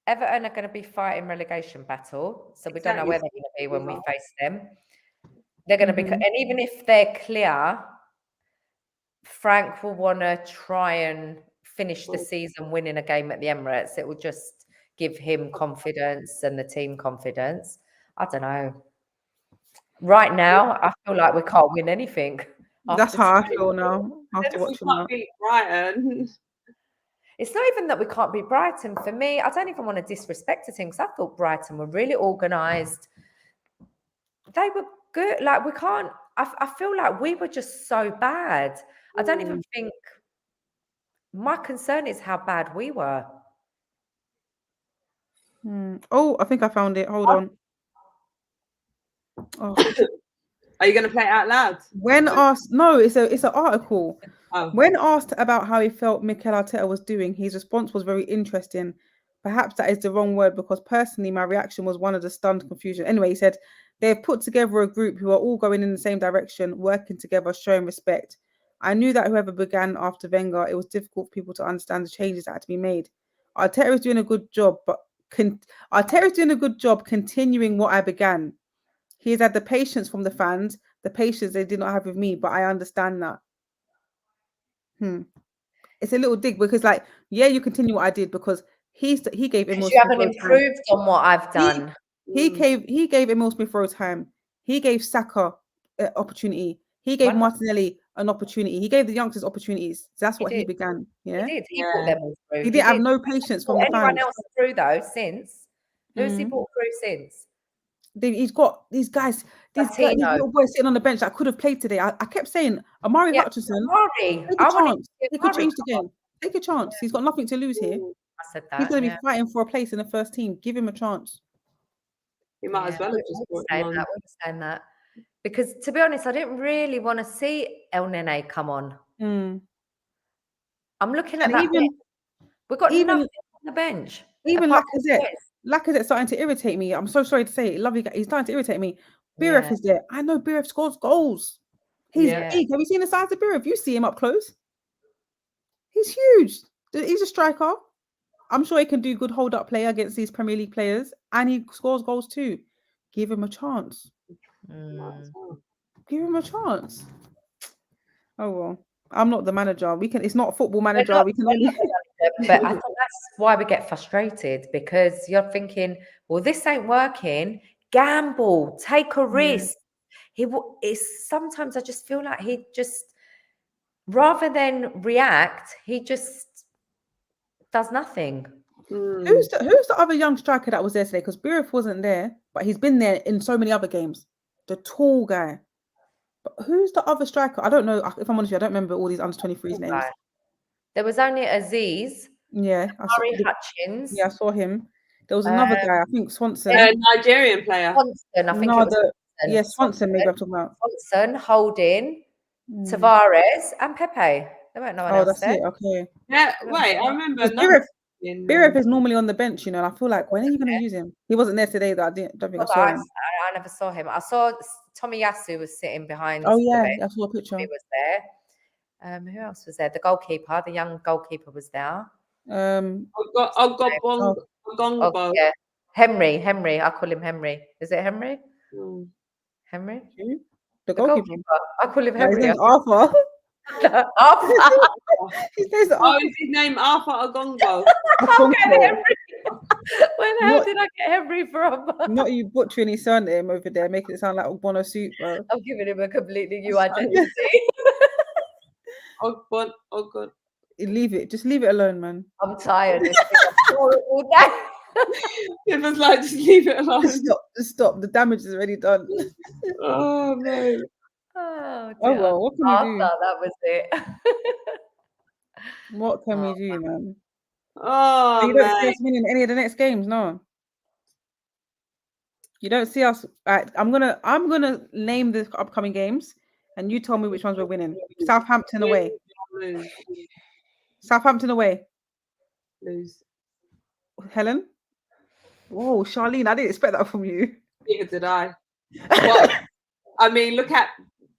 A: Everton are going to be fighting relegation battle, so we don't know where they're going to be when we face them. They're going to be, and even if they're clear, Frank will want to try and finish the season winning a game at the Emirates. It will just give him confidence and the team confidence. I don't know. Right now, I feel like we can't win anything.
B: That's how I feel now after watching that.
C: Brighton.
A: It's not even that we can't beat Brighton. For me, I don't even want to disrespect the team because I thought Brighton were really organised. They were good. Like, we can't. I feel like we were just so bad. I don't even think. My concern is how bad we were.
B: Oh, I think I found it. Hold on. Oh.
C: Are you going to play it out loud?
B: When asked, no, it's an article.
C: Oh.
B: When asked about how he felt Mikel Arteta was doing, his response was very interesting. Perhaps that is the wrong word because personally, my reaction was one of the stunned confusion. Anyway, he said they've put together a group who are all going in the same direction, working together, showing respect. I knew that whoever began after Wenger, it was difficult for people to understand the changes that had to be made. Arteta is doing a good job, but Arteta is doing a good job continuing what I began. He has had the patience from the fans, the patience they did not have with me, but I understand that. It's a little dig because, like, yeah, you continue what I did because he gave Emil Smith.
A: You haven't improved on what I've done.
B: He gave Emil Smith Rowe time. He gave Saka an opportunity. He gave Martinelli an opportunity. He gave the youngsters opportunities. So that's what he began. Yeah,
A: he did. He brought them all through.
B: He didn't have no patience from the fans.
A: Anyone else through though since? Who's he brought through since?
B: He's got these guys, these little boys sitting on the bench that could have played today. I kept saying, Amari Hutchinson, take a chance. He could change the game. Take a chance. He's got nothing to lose here.
A: I said that.
B: He's going to be fighting for a place in the first team. Give him a chance.
C: He might as well have just brought him on.
A: We're saying that. Because, to be honest, I didn't really want to see El Nene come on. I'm looking at that. We've got nothing on the bench.
B: Even Lacazette's starting to irritate me. I'm so sorry to say it. Lovely guy. He's starting to irritate me. Biref is there. I know Biref scores goals. He's big. Have you seen the size of Biref? You see him up close. He's huge. He's a striker. I'm sure he can do good hold-up play against these Premier League players. And he scores goals too. Give him a chance. Give him a chance. Oh, well. I'm not the manager. It's not a football manager. We can only...
A: But I think that's why we get frustrated because you're thinking, well, this ain't working. Gamble, take a risk. Sometimes I just feel like he just, rather than react, he just does nothing.
B: Who's the other young striker that was there today? Because Biref wasn't there, but he's been there in so many other games. The tall guy. But who's the other striker? I don't know. If I'm honest with you, I don't remember all these under 23s names.
A: There was only Aziz.
B: Yeah.
A: Murray Hutchins.
B: Yeah, I saw him. There was another guy, I think Swanson.
C: Nigerian player.
A: Swanson, I think it was Swanson.
B: Yeah, Swanson, maybe I'm talking about.
A: Swanson, Holding, Tavares, and Pepe. There weren't no one else
B: that's
A: there.
B: it, okay.
C: Yeah, wait, I remember.
B: Biref is normally on the bench, you know, and I feel like, when are you going to use him? He wasn't there today, though. I don't think I saw him.
A: I never saw him. I saw Tommy Yasu was sitting behind.
B: Oh, yeah, I saw a picture.
A: He was there. Who else was there? The goalkeeper, the young goalkeeper was there. Henry. I call him Henry. Is it Henry? Henry?
B: The goalkeeper.
A: I call him Henry.
B: His name's Arthur.
A: Arthur.
C: Is his name Arthur Ogongo?
A: Henry. Where the hell did I get Henry from?
B: Not you butchering his surname over there, making it sound like Ogbono soup, bro.
A: I'm giving him a completely new identity.
C: Oh God.
B: Leave it. Just leave it alone, man.
A: I'm tired. All day.
C: It was like, just leave it alone.
B: Just stop. The damage is already done.
C: Oh no.
A: Oh
B: well, what can we do?
A: That was it.
B: What can we do, man?
C: Oh,
B: you don't see us winning any of the next games, no. You don't see us. Right, I'm gonna name the upcoming games, and you tell me which ones we're winning. Southampton away.
C: Lose.
B: Southampton away.
C: Lose.
B: Helen. Whoa, Charlene, I didn't expect that from you.
C: Neither did I. Well, I mean, look at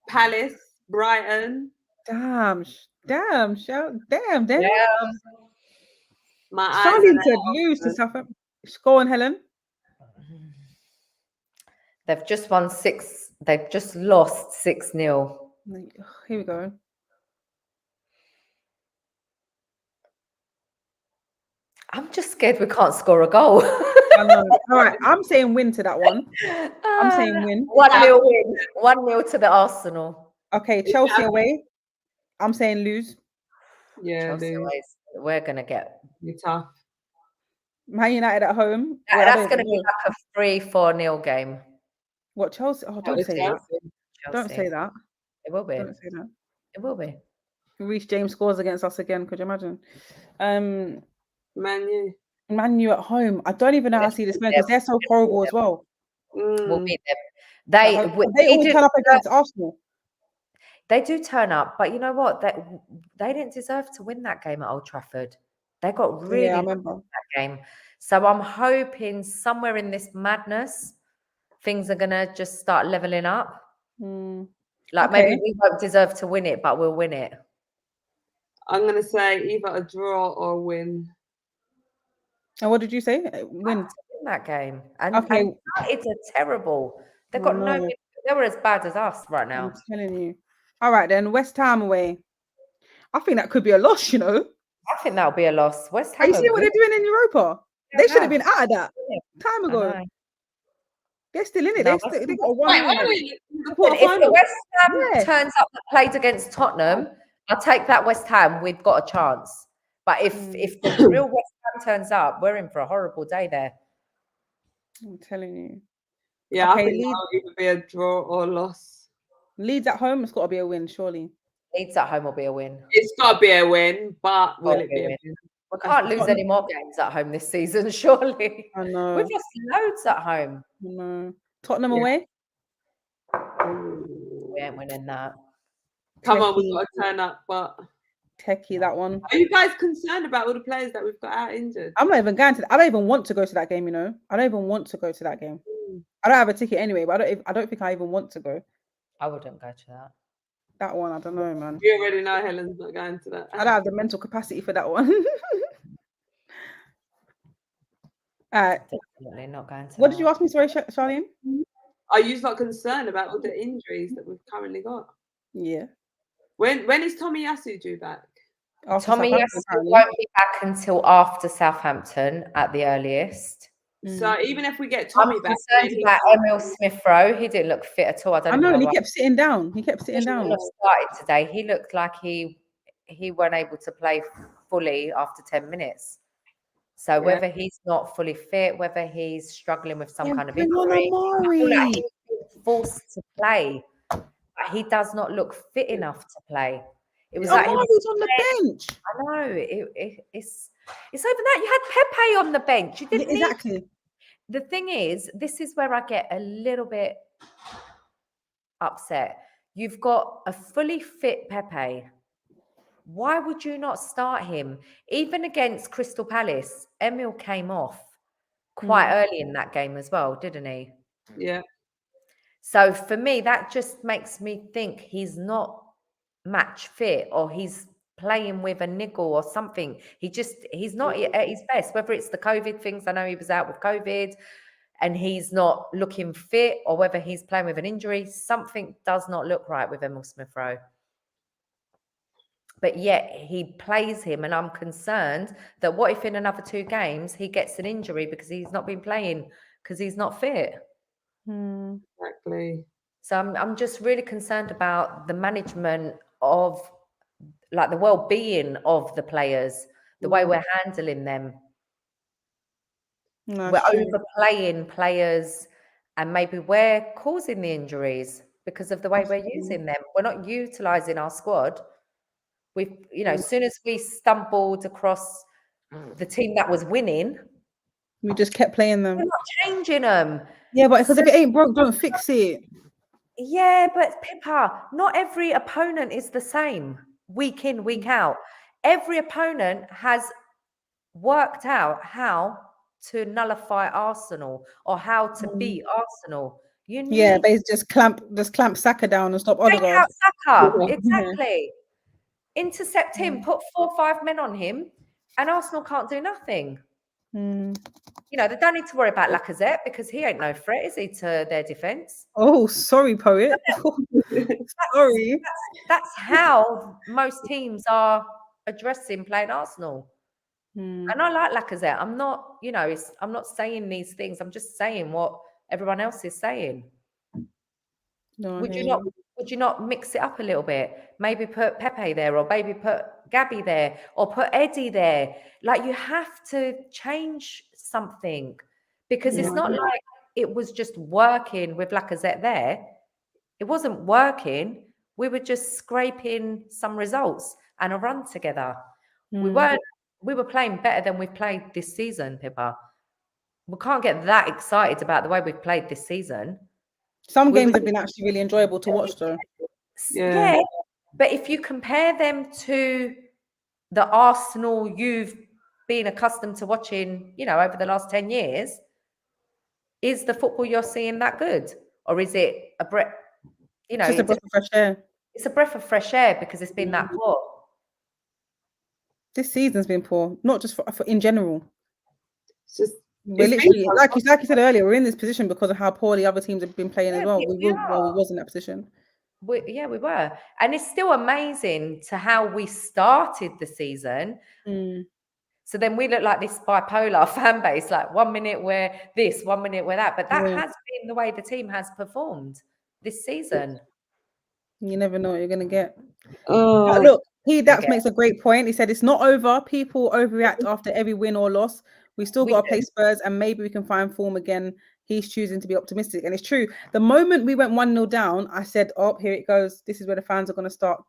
C: Palace, Brighton.
B: Damn.
A: Yeah.
C: My
B: Charlene said lose to Southampton. Go on, Helen.
A: They've just won 6. They've just lost 6-0.
B: Here we go.
A: I'm just scared we can't score a goal.
B: I know. All right, I'm saying win to that one. I'm saying win.
A: 1-0 win. 1-0 to the Arsenal.
B: Okay, Chelsea away. I'm saying lose.
C: Yeah,
A: Chelsea away is we're gonna get
C: tough.
B: Man United at home.
A: that's gonna be like a 3-4-0 game.
B: What, Chelsea? Oh, don't say that. Don't
A: Chelsea.
B: say that.
A: It will be.
B: Don't say that.
A: It will be.
B: Reece James scores against us again. Could you imagine?
C: Man U
B: at home. I don't even know how to see this game because they're so horrible as well.
A: We'll beat them.
B: They always turn up against Arsenal.
A: They do turn up, but you know what? They didn't deserve to win that game at Old Trafford. They got really
B: remember
A: that game. So I'm hoping somewhere in this madness, things are gonna just start leveling up. Like maybe we won't deserve to win it, but we'll win it.
C: I'm gonna say either a draw or a win.
B: And what did you say? Win
A: that game. And it's a terrible. They've got no. They were as bad as us right now.
B: I'm telling you. All right then, West Ham away. I think that could be a loss. You know.
A: I think that'll be a loss. West Ham.
B: Are you seeing what they're doing in Europa? They should have been out of that time ago. They're still in it. They got one.
A: If the West Ham turns up that played against Tottenham, I'll take that West Ham. We've got a chance. But if the real West Ham turns up, we're in for a horrible day there.
B: I'm telling you.
C: Yeah, I think that'll either be a draw or a loss.
B: Leeds at home, it's got to be a win, surely.
A: Leeds at home will be a win.
C: It's got to be a win, but will it be a win?
A: We can't lose any more games at home this season, surely.
B: I know.
A: We've lost loads at home.
B: I know. Tottenham away?
A: We ain't winning that.
C: Come on, we've got to turn up, but...
B: Techie, that one.
C: Are you guys concerned about all the players that we've got out injured?
B: I'm not even going to. I don't even want to go to that game. You know, I don't even want to go to that game. I don't have a ticket anyway, but I don't think I even want to go.
A: I wouldn't go to that.
B: That one, I don't know, man.
C: You already know Helen's not going to that.
B: I don't have the mental capacity for that one.
A: Definitely not going to.
B: What did you ask me, sorry, Charlene?
C: Are you not concerned about all the injuries that we've currently got?
B: Yeah.
C: When is Tomiyasu due back?
A: Tomiyasu won't be back until after Southampton at the earliest.
C: So even if we get Tommy back,
A: about Emil Smith-Rowe, he didn't look fit at all.
B: I know, and he kept sitting down. He started
A: today. He looked like he weren't able to play fully after 10 minutes. So whether he's not fully fit, whether he's struggling with some kind of injury, I feel like he's forced to play. He does not look fit enough to play. It was like he
B: was on the bench.
A: I know. It's over that. You had Pepe on the bench. You didn't
B: exactly.
A: The thing is, this is where I get a little bit upset. You've got a fully fit Pepe. Why would you not start him? Even against Crystal Palace, Emil came off quite early in that game as well, didn't he?
C: Yeah.
A: So for me, that just makes me think he's not match fit, or he's playing with a niggle or something. He's not at his best, whether it's the COVID things. I know he was out with COVID and he's not looking fit, or whether he's playing with an injury. Something does not look right with Emil Smith-Rowe. But yet he plays him, and I'm concerned that what if in another 2 games he gets an injury because he's not been playing because he's not fit.
C: Exactly.
A: So I'm just really concerned about the management of, like, the well-being of the players, the way we're handling them. We're overplaying players, and maybe we're causing the injuries because of the way we're using them. We're not utilising our squad. We've, as soon as we stumbled across the team that was winning,
B: we just kept playing them.
A: We're not changing them.
B: Yeah, but because if it ain't broke, don't fix it.
A: Yeah, but Pippa, not every opponent is the same week in, week out. Every opponent has worked out how to nullify Arsenal or how to beat Arsenal.
B: They just clamp Saka down and stop
A: Odegaard. Take out Saka, exactly.
B: Yeah.
A: Intercept him, put 4 or 5 men on him, and Arsenal can't do nothing. They don't need to worry about Lacazette because he ain't no threat, is he, to their defence?
B: Oh, sorry, poet. Sorry.
A: That's how most teams are addressing playing Arsenal. And I like Lacazette. I'm not, I'm not saying these things. I'm just saying what everyone else is saying.
B: No,
A: Would you not mix it up a little bit? Maybe put Pepe there, or maybe put Gabby there, or put Eddie there. Like, you have to change something, because it's not like it was just working with Lacazette there. It wasn't working. We were just scraping some results and a run together. We were playing better than we've played this season, Pippa. We can't get that excited about the way we've played this season.
B: Some games have been actually really enjoyable to watch, though.
A: Yeah, but if you compare them to the Arsenal you've been accustomed to watching, over the last 10 years, is the football you're seeing that good? Or is it a breath,
B: Just a breath of fresh air.
A: It's a breath of fresh air because it's been that poor.
B: This season's been poor, not just for in general.
C: We're
B: literally, like you said earlier, we're in this position because of how poor the other teams have been playing as well. We was in that position.
A: We were. And it's still amazing to how we started the season. So then we look like this bipolar fan base, like 1 minute we're this, 1 minute we're that. But that has been the way the team has performed this season.
B: You never know what you're going to get. Look, Dax makes a great point. He said it's not over. People overreact after every win or loss. We still got to play Spurs, and maybe we can find form again. He's choosing to be optimistic. And it's true. The moment we went 1-0 down, I said, oh, here it goes. This is where the fans are going to start.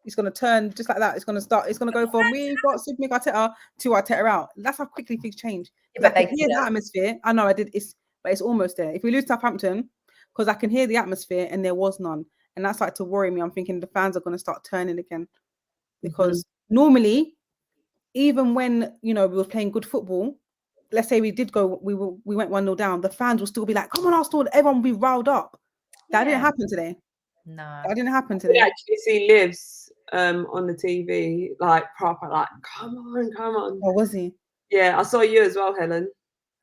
B: It's going to turn just like that. It's going to start. It's going to go from we've got Super Arteta to Arteta out. That's how quickly things change. I can hear the atmosphere. I know I did. But it's almost there. If we lose Southampton, because I can hear the atmosphere and there was none. And that's like to worry me. I'm thinking the fans are going to start turning again. Because normally, even when, we were playing good football, let's say we did go, we went 1-0 down, the fans will still be like, come on, Arsenal, everyone will be riled up. That didn't happen today.
A: No.
B: That didn't happen today.
C: We actually see Livs on the TV, like proper, like, come on.
B: Oh, was he?
C: Yeah, I saw you as well, Helen.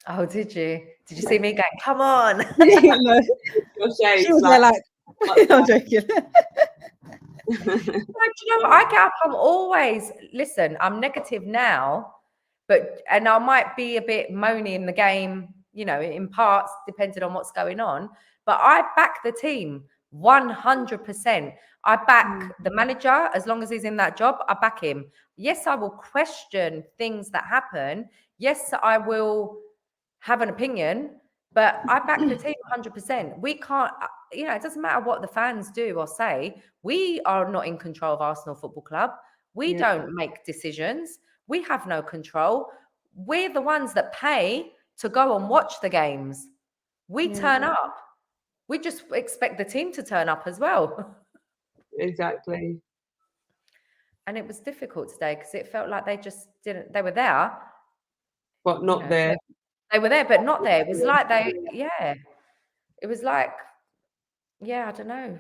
A: Oh, did you? Did you see me going, come on?
B: No. She was like, I'm joking.
A: I get up, I'm negative now, and I might be a bit moany in the game, in parts, depending on what's going on, but I back the team 100%. I back the manager as long as he's in that job. I back him. Yes, I will question things that happen. Yes, I will have an opinion, but I back the team 100%. We can't, it doesn't matter what the fans do or say. We are not in control of Arsenal Football Club. We don't make decisions. We have no control. We're the ones that pay to go and watch the games. We turn up. We just expect the team to turn up as well.
C: Exactly.
A: And it was difficult today because it felt like they just didn't, they were there.
C: But not there.
A: They were there, but not there. It was like it was like, I don't know.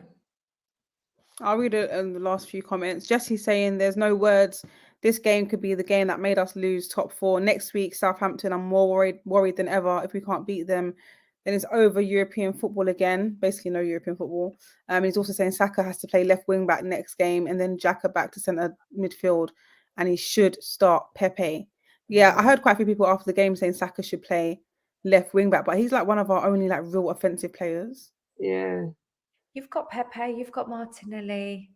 B: I'll read it in the last few comments. Jesse's saying there's no words. This game could be the game that made us lose top 4. Next week, Southampton, I'm more worried than ever. If we can't beat them, then it's over European football again. Basically, no European football. He's also saying Saka has to play left wing back next game, and then Xhaka back to centre midfield, and he should start Pepe. Yeah, I heard quite a few people after the game saying Saka should play left wing back, but he's like one of our only like real offensive players.
C: Yeah.
A: You've got Pepe, you've got Martinelli.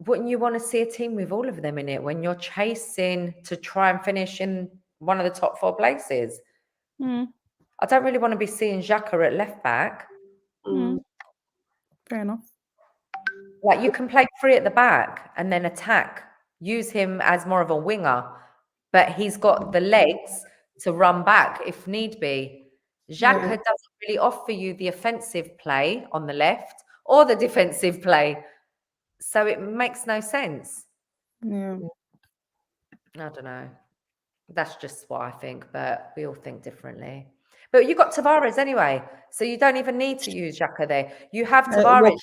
A: Wouldn't you want to see a team with all of them in it when you're chasing to try and finish in one of the top 4 places? I don't really want to be seeing Xhaka at left back.
B: Fair enough.
A: Like, you can play 3 at the back and then attack. Use him as more of a winger, but he's got the legs to run back if need be. Xhaka doesn't really offer you the offensive play on the left or the defensive play. So it makes no sense.
B: Yeah.
A: I don't know. That's just what I think, but we all think differently. But you got Tavares anyway, so you don't even need to use Xhaka there. You have Tavares.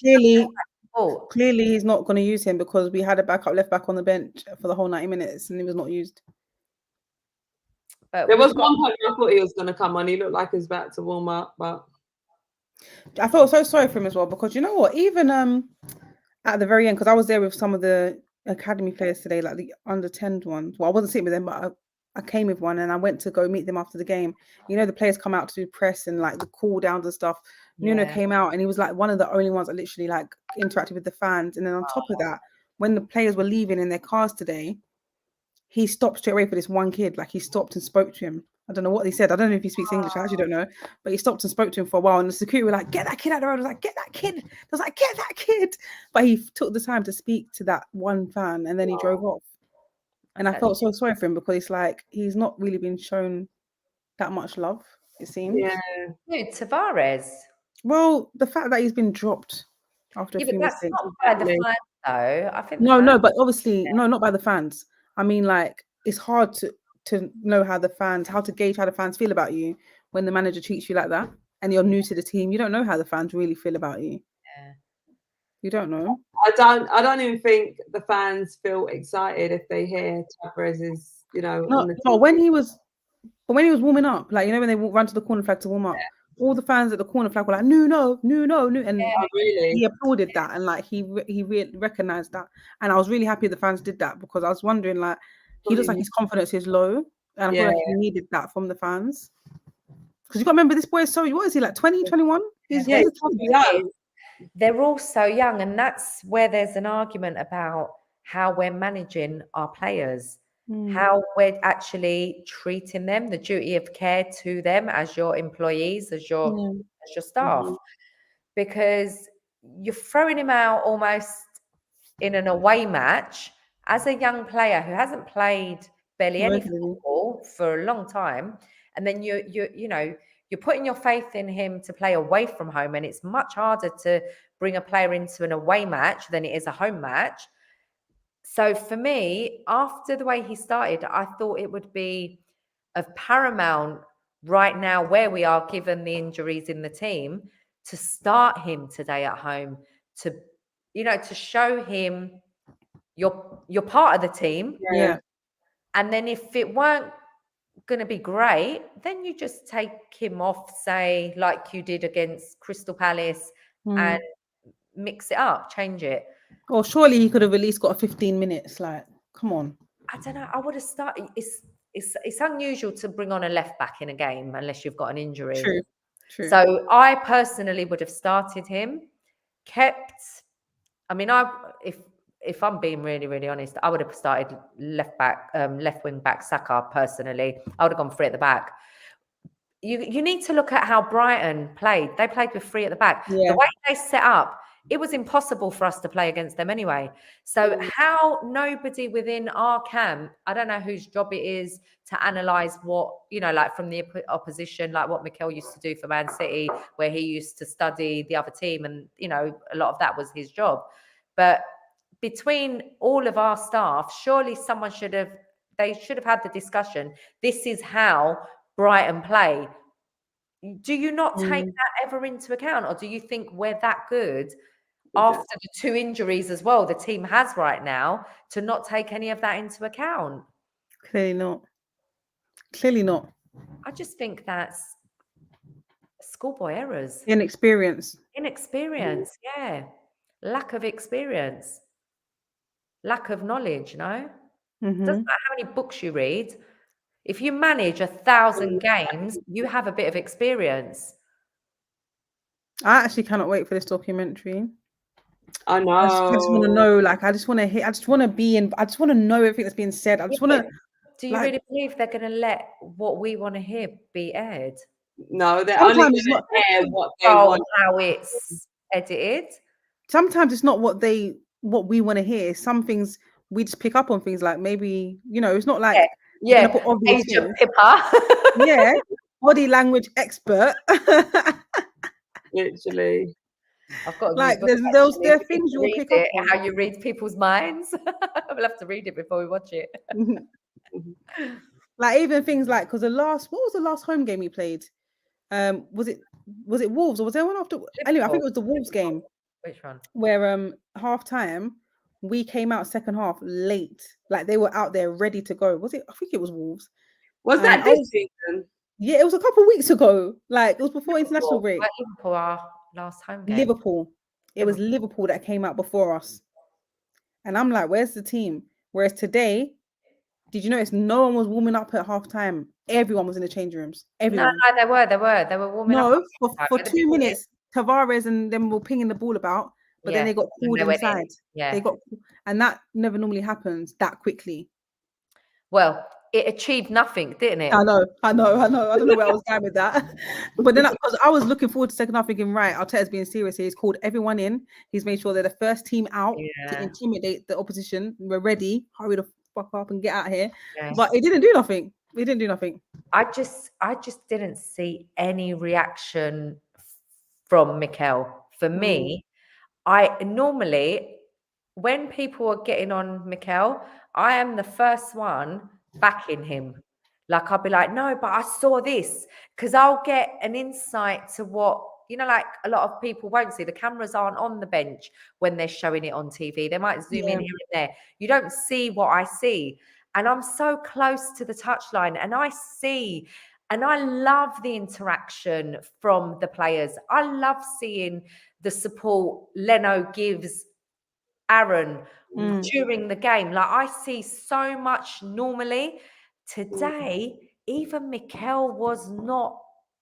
B: Clearly, he's not going to use him because we had a backup left back on the bench for the whole 90 minutes and he was not used.
A: But
C: there was one point I thought he was going to come on. He looked like he was about to warm up, but
B: I felt so sorry for him as well because you know what? Even at the very end, because I was there with some of the academy players today, like the under 10 ones. Well, I wasn't sitting with them, but I came with one and I went to go meet them after the game. You know, the players come out to do press and like the cool downs and stuff. Nuno came out and he was like one of the only ones that literally like interacted with the fans. And then on top of that, when the players were leaving in their cars today, he stopped straight away for this one kid. Like he stopped and spoke to him. I don't know what he said. I don't know if he speaks English. I actually don't know. But he stopped and spoke to him for a while. And the security were like, get that kid out of the road. I was like, get that kid. I was like, get that kid. But he took the time to speak to that one fan and then he drove off. And I felt so sorry for him because it's like he's not really been shown that much love, it seems.
C: Yeah.
A: Dude, Tavares.
B: Well, the fact that he's been dropped after a few
A: But that's
B: mistakes.
A: not by the fans, though. I think
B: No, but obviously, no, not by the fans. I mean, like, it's hard to know how to gauge how the fans feel about you when the manager treats you like that and you're new to the team. You don't know how the fans really feel about you.
A: Yeah.
B: You don't know.
C: I don't even think the fans feel excited if they hear Tavares is, you know, on the
B: But when he was warming up, like, you know, when they run to the corner flag to warm up, all the fans at the corner flag were like, no, and
C: really?
B: he applauded that and like he recognized that, and I was really happy the fans did that because I was wondering, like, he looks like his confidence is low, and I feel like he needed that from the fans because you got to remember this boy is so, what is he, like 20, 21? He's
C: young.
A: They're all so young, and that's where there's an argument about how we're managing our players. How we're actually treating them, the duty of care to them as your employees, as your staff, because you're throwing him out almost in an away match as a young player who hasn't played barely any football for a long time, and then you're putting your faith in him to play away from home, and it's much harder to bring a player into an away match than it is a home match. So for me, after the way he started, I thought it would be of paramount right now where we are, given the injuries in the team, to start him today at home, to show him you're part of the team.
B: Yeah.
A: And then if it weren't going to be great, then you just take him off, say, like you did against Crystal Palace, and mix it up, change it.
B: Or surely he could have at least got a 15 minutes. Like, come on.
A: I don't know. I would have started. It's unusual to bring on a left back in a game unless you've got an injury.
B: True.
A: So I personally would have started him, kept. I mean, if I'm being really, really honest, I would have started left wing back Saka personally. I would have gone 3 at the back. You need to look at how Brighton played. They played with 3 at the back.
B: Yeah.
A: The way they set up, it was impossible for us to play against them anyway. So how nobody within our camp, I don't know whose job it is to analyse what, like from the opposition, like what Mikel used to do for Man City, where he used to study the other team, and, a lot of that was his job. But between all of our staff, surely someone should have had the discussion. This is how Brighton play. Do you not take that ever into account, or do you think we're that good after the 2 injuries as well the team has right now to not take any of that into account?
B: Clearly not.
A: I just think that's schoolboy errors.
B: Inexperience,
A: yeah. Lack of experience. Lack of knowledge, Doesn't matter how many books you read. If you manage 1,000 games, you have a bit of experience.
B: I actually cannot wait for this documentary.
C: I know.
B: I just want to know, like, I just want to know everything that's being said. I just want to.
A: Do you really believe they're going to let what we want to hear be aired?
C: No, they're only going to air what they want.
A: How it's edited.
B: Sometimes it's not what we want to hear. Some things we just pick up on things, like maybe, it's not like
A: Agent Pippa.
B: Yeah, body language expert.
C: Literally.
A: I've got
B: like there are things you'll pick up on.
A: How you read people's minds. We'll have to read it before we watch it.
B: Like even things like, because what was the last home game we played? Was it Wolves, or was there one after? Anyway, I think it was the Wolves game.
A: Which one?
B: Where half time we came out second half late. Like they were out there ready to go. I think it was Wolves.
C: Was that this season?
B: Yeah, it was a couple of weeks ago. Like it was before international break.
A: Liverpool, our last home game.
B: Liverpool. It was Liverpool that came out before us. And I'm like, where's the team? Whereas today, did you notice no one was warming up at half time? Everyone was in the changing rooms. Everyone.
A: No, they were warming up.
B: No, for 2 minutes. Tavares and them were pinging the ball about, but then they got called inside.
A: Yeah.
B: And that never normally happens that quickly.
A: Well, it achieved nothing, didn't it?
B: I know. I don't know where I was going with that. But then, because I was looking forward to second half thinking, right, Arteta's being serious here. He's called everyone in. He's made sure they're the first team out to intimidate the opposition. We're ready. Hurry the fuck up and get out of here. Yes. But it didn't do nothing. It didn't do nothing.
A: I just didn't see any reaction from Mikel. For me, I normally, when people are getting on Mikel, I am the first one backing him. Like, I'll be like, no, but I saw this, because I'll get an insight to what, you know, like a lot of people won't see. The cameras aren't on the bench when they're showing it on TV. They might zoom in here and there. You don't see what I see. And I'm so close to the touchline, and I see, and I love the interaction from the players. I love seeing the support Leno gives Aaron during the game. Like, I see so much normally. Today, even Mikel was not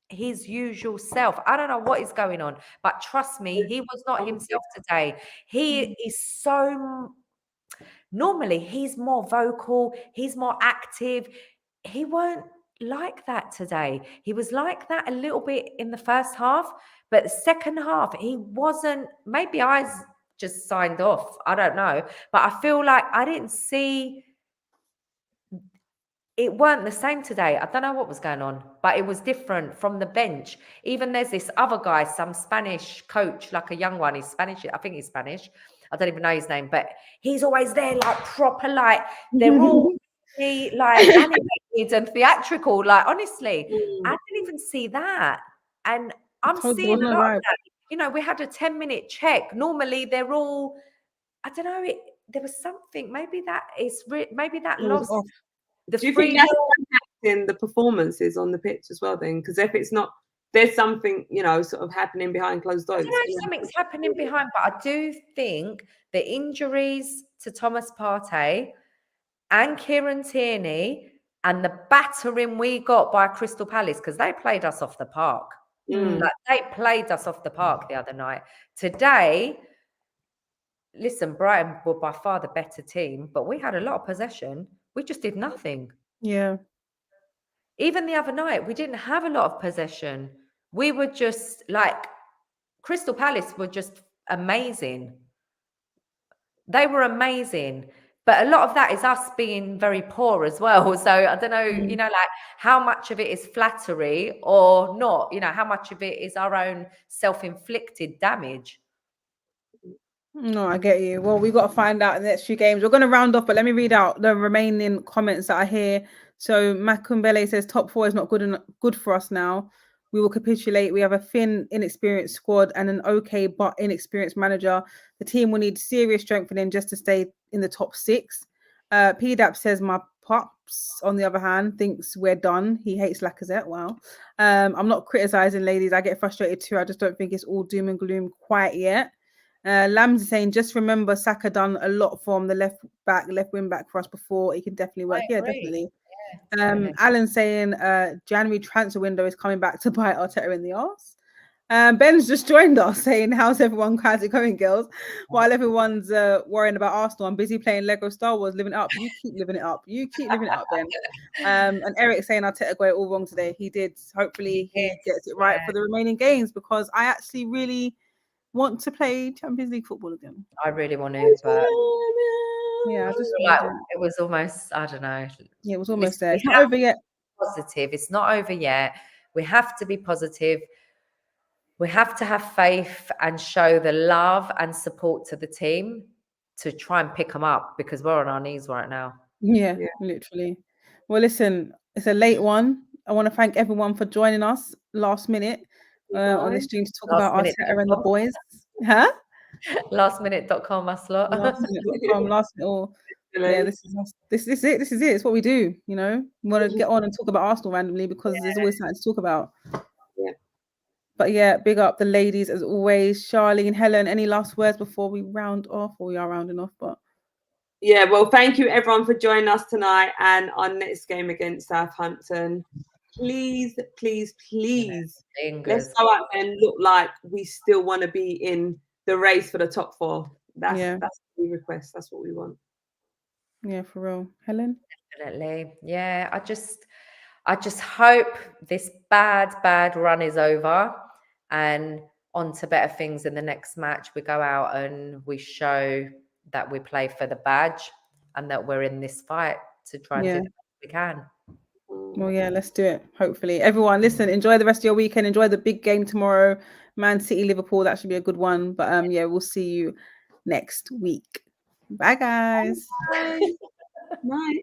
A: his usual self. I don't know what is going on, but trust me, he was not himself today. He is so... Normally, he's more vocal, he's more active. He weren't like that today. He was like that a little bit in the first half, but the second half, he wasn't... Maybe I just signed off. I don't know. But I feel like I didn't see... It weren't the same today. I don't know what was going on, but it was different from the bench. Even there's this other guy, some Spanish coach, like a young one. He's Spanish. I think he's Spanish. I don't even know his name, but he's always there, like proper, like they're all like animated and theatrical. Like, honestly, I didn't even see that. And I'm seeing a lot of that. You know, we had a 10-minute check. Normally, they're all... I don't know. There was something. Maybe that is... Maybe that lost...
C: Do you think that's impacting the performances on the pitch as well then? Because if it's not, there's something, you know, sort of happening behind closed doors.
A: I know something's happening behind, but I do think the injuries to Thomas Partey and Kieran Tierney and the battering we got by Crystal Palace, because they played us off the park. Like, they played us off the park the other night. Today, listen, Brighton were by far the better team, but we had a lot of possession. We just did nothing.
B: Yeah.
A: Even the other night, we didn't have a lot of possession. We were just like... Crystal Palace were just amazing. They were amazing. But a lot of that is us being very poor as well. So I don't know, you know, like how much of it is flattery or not, you know, how much of it is our own self-inflicted damage.
B: No, I get you. Well, we've got to find out in the next few games. We're going to round off, but let me read out the remaining comments that I hear. So Makumbele says top 4 is not good for us now. We will capitulate. We have a thin, inexperienced squad and an okay but inexperienced manager. The team will need serious strengthening just to stay in the top 6. PDAP says my pops, on the other hand, thinks we're done. He hates Lacazette. Wow. I'm not criticizing, ladies. I get frustrated too. I just don't think it's all doom and gloom quite yet. Lambs is saying, just remember Saka done a lot from the left wing back for us before. He can definitely work. Yeah, definitely. Alan saying January transfer window is coming back to bite Arteta in the arse. Ben's just joined us saying, how's it going, girls? While everyone's worrying about Arsenal, I'm busy playing Lego Star Wars, living it up. You keep living it up. You keep living it up, Ben. And Eric saying Arteta got it all wrong today. He did. Hopefully he gets it right for the remaining games, because I actually really want to play Champions League football again.
A: I really want to, but
B: yeah, I just
A: like it was almost, I don't know.
B: Yeah, it was almost there. It's not over yet.
A: Positive. It's not over yet. We have to be positive. We have to have faith and show the love and support to the team to try and pick them up, because we're on our knees right now.
B: Yeah, literally. Well, listen, it's a late one. I want to thank everyone for joining us last minute on this stream to talk about Arteta and the boys. Huh?
A: Lastminute.com, us lot.
B: Lastminute.com, yeah, this is it. This is it. It's what we do, you know. We want to get on and talk about Arsenal randomly because there's always something to talk about.
C: Yeah.
B: But yeah, big up the ladies as always. Charlene, Helen, any last words before we round off? Or we are rounding off, but
C: yeah, well, thank you everyone for joining us tonight and our next game against Southampton. please, please, please,
A: Fingers.
C: let's go out and look like we still want to be in the race for the top 4. That's what we request. That's what we want.
B: Yeah, for real. Helen?
A: Definitely. Yeah, I just hope this bad run is over and on to better things in the next match. We go out and we show that we play for the badge and that we're in this fight to try and do the best we can.
B: Well, yeah, let's do it. Hopefully. Everyone, listen, enjoy the rest of your weekend. Enjoy the big game tomorrow. Man City, Liverpool. That should be a good one. But yeah, we'll see you next week. Bye, guys.
C: Bye. Bye.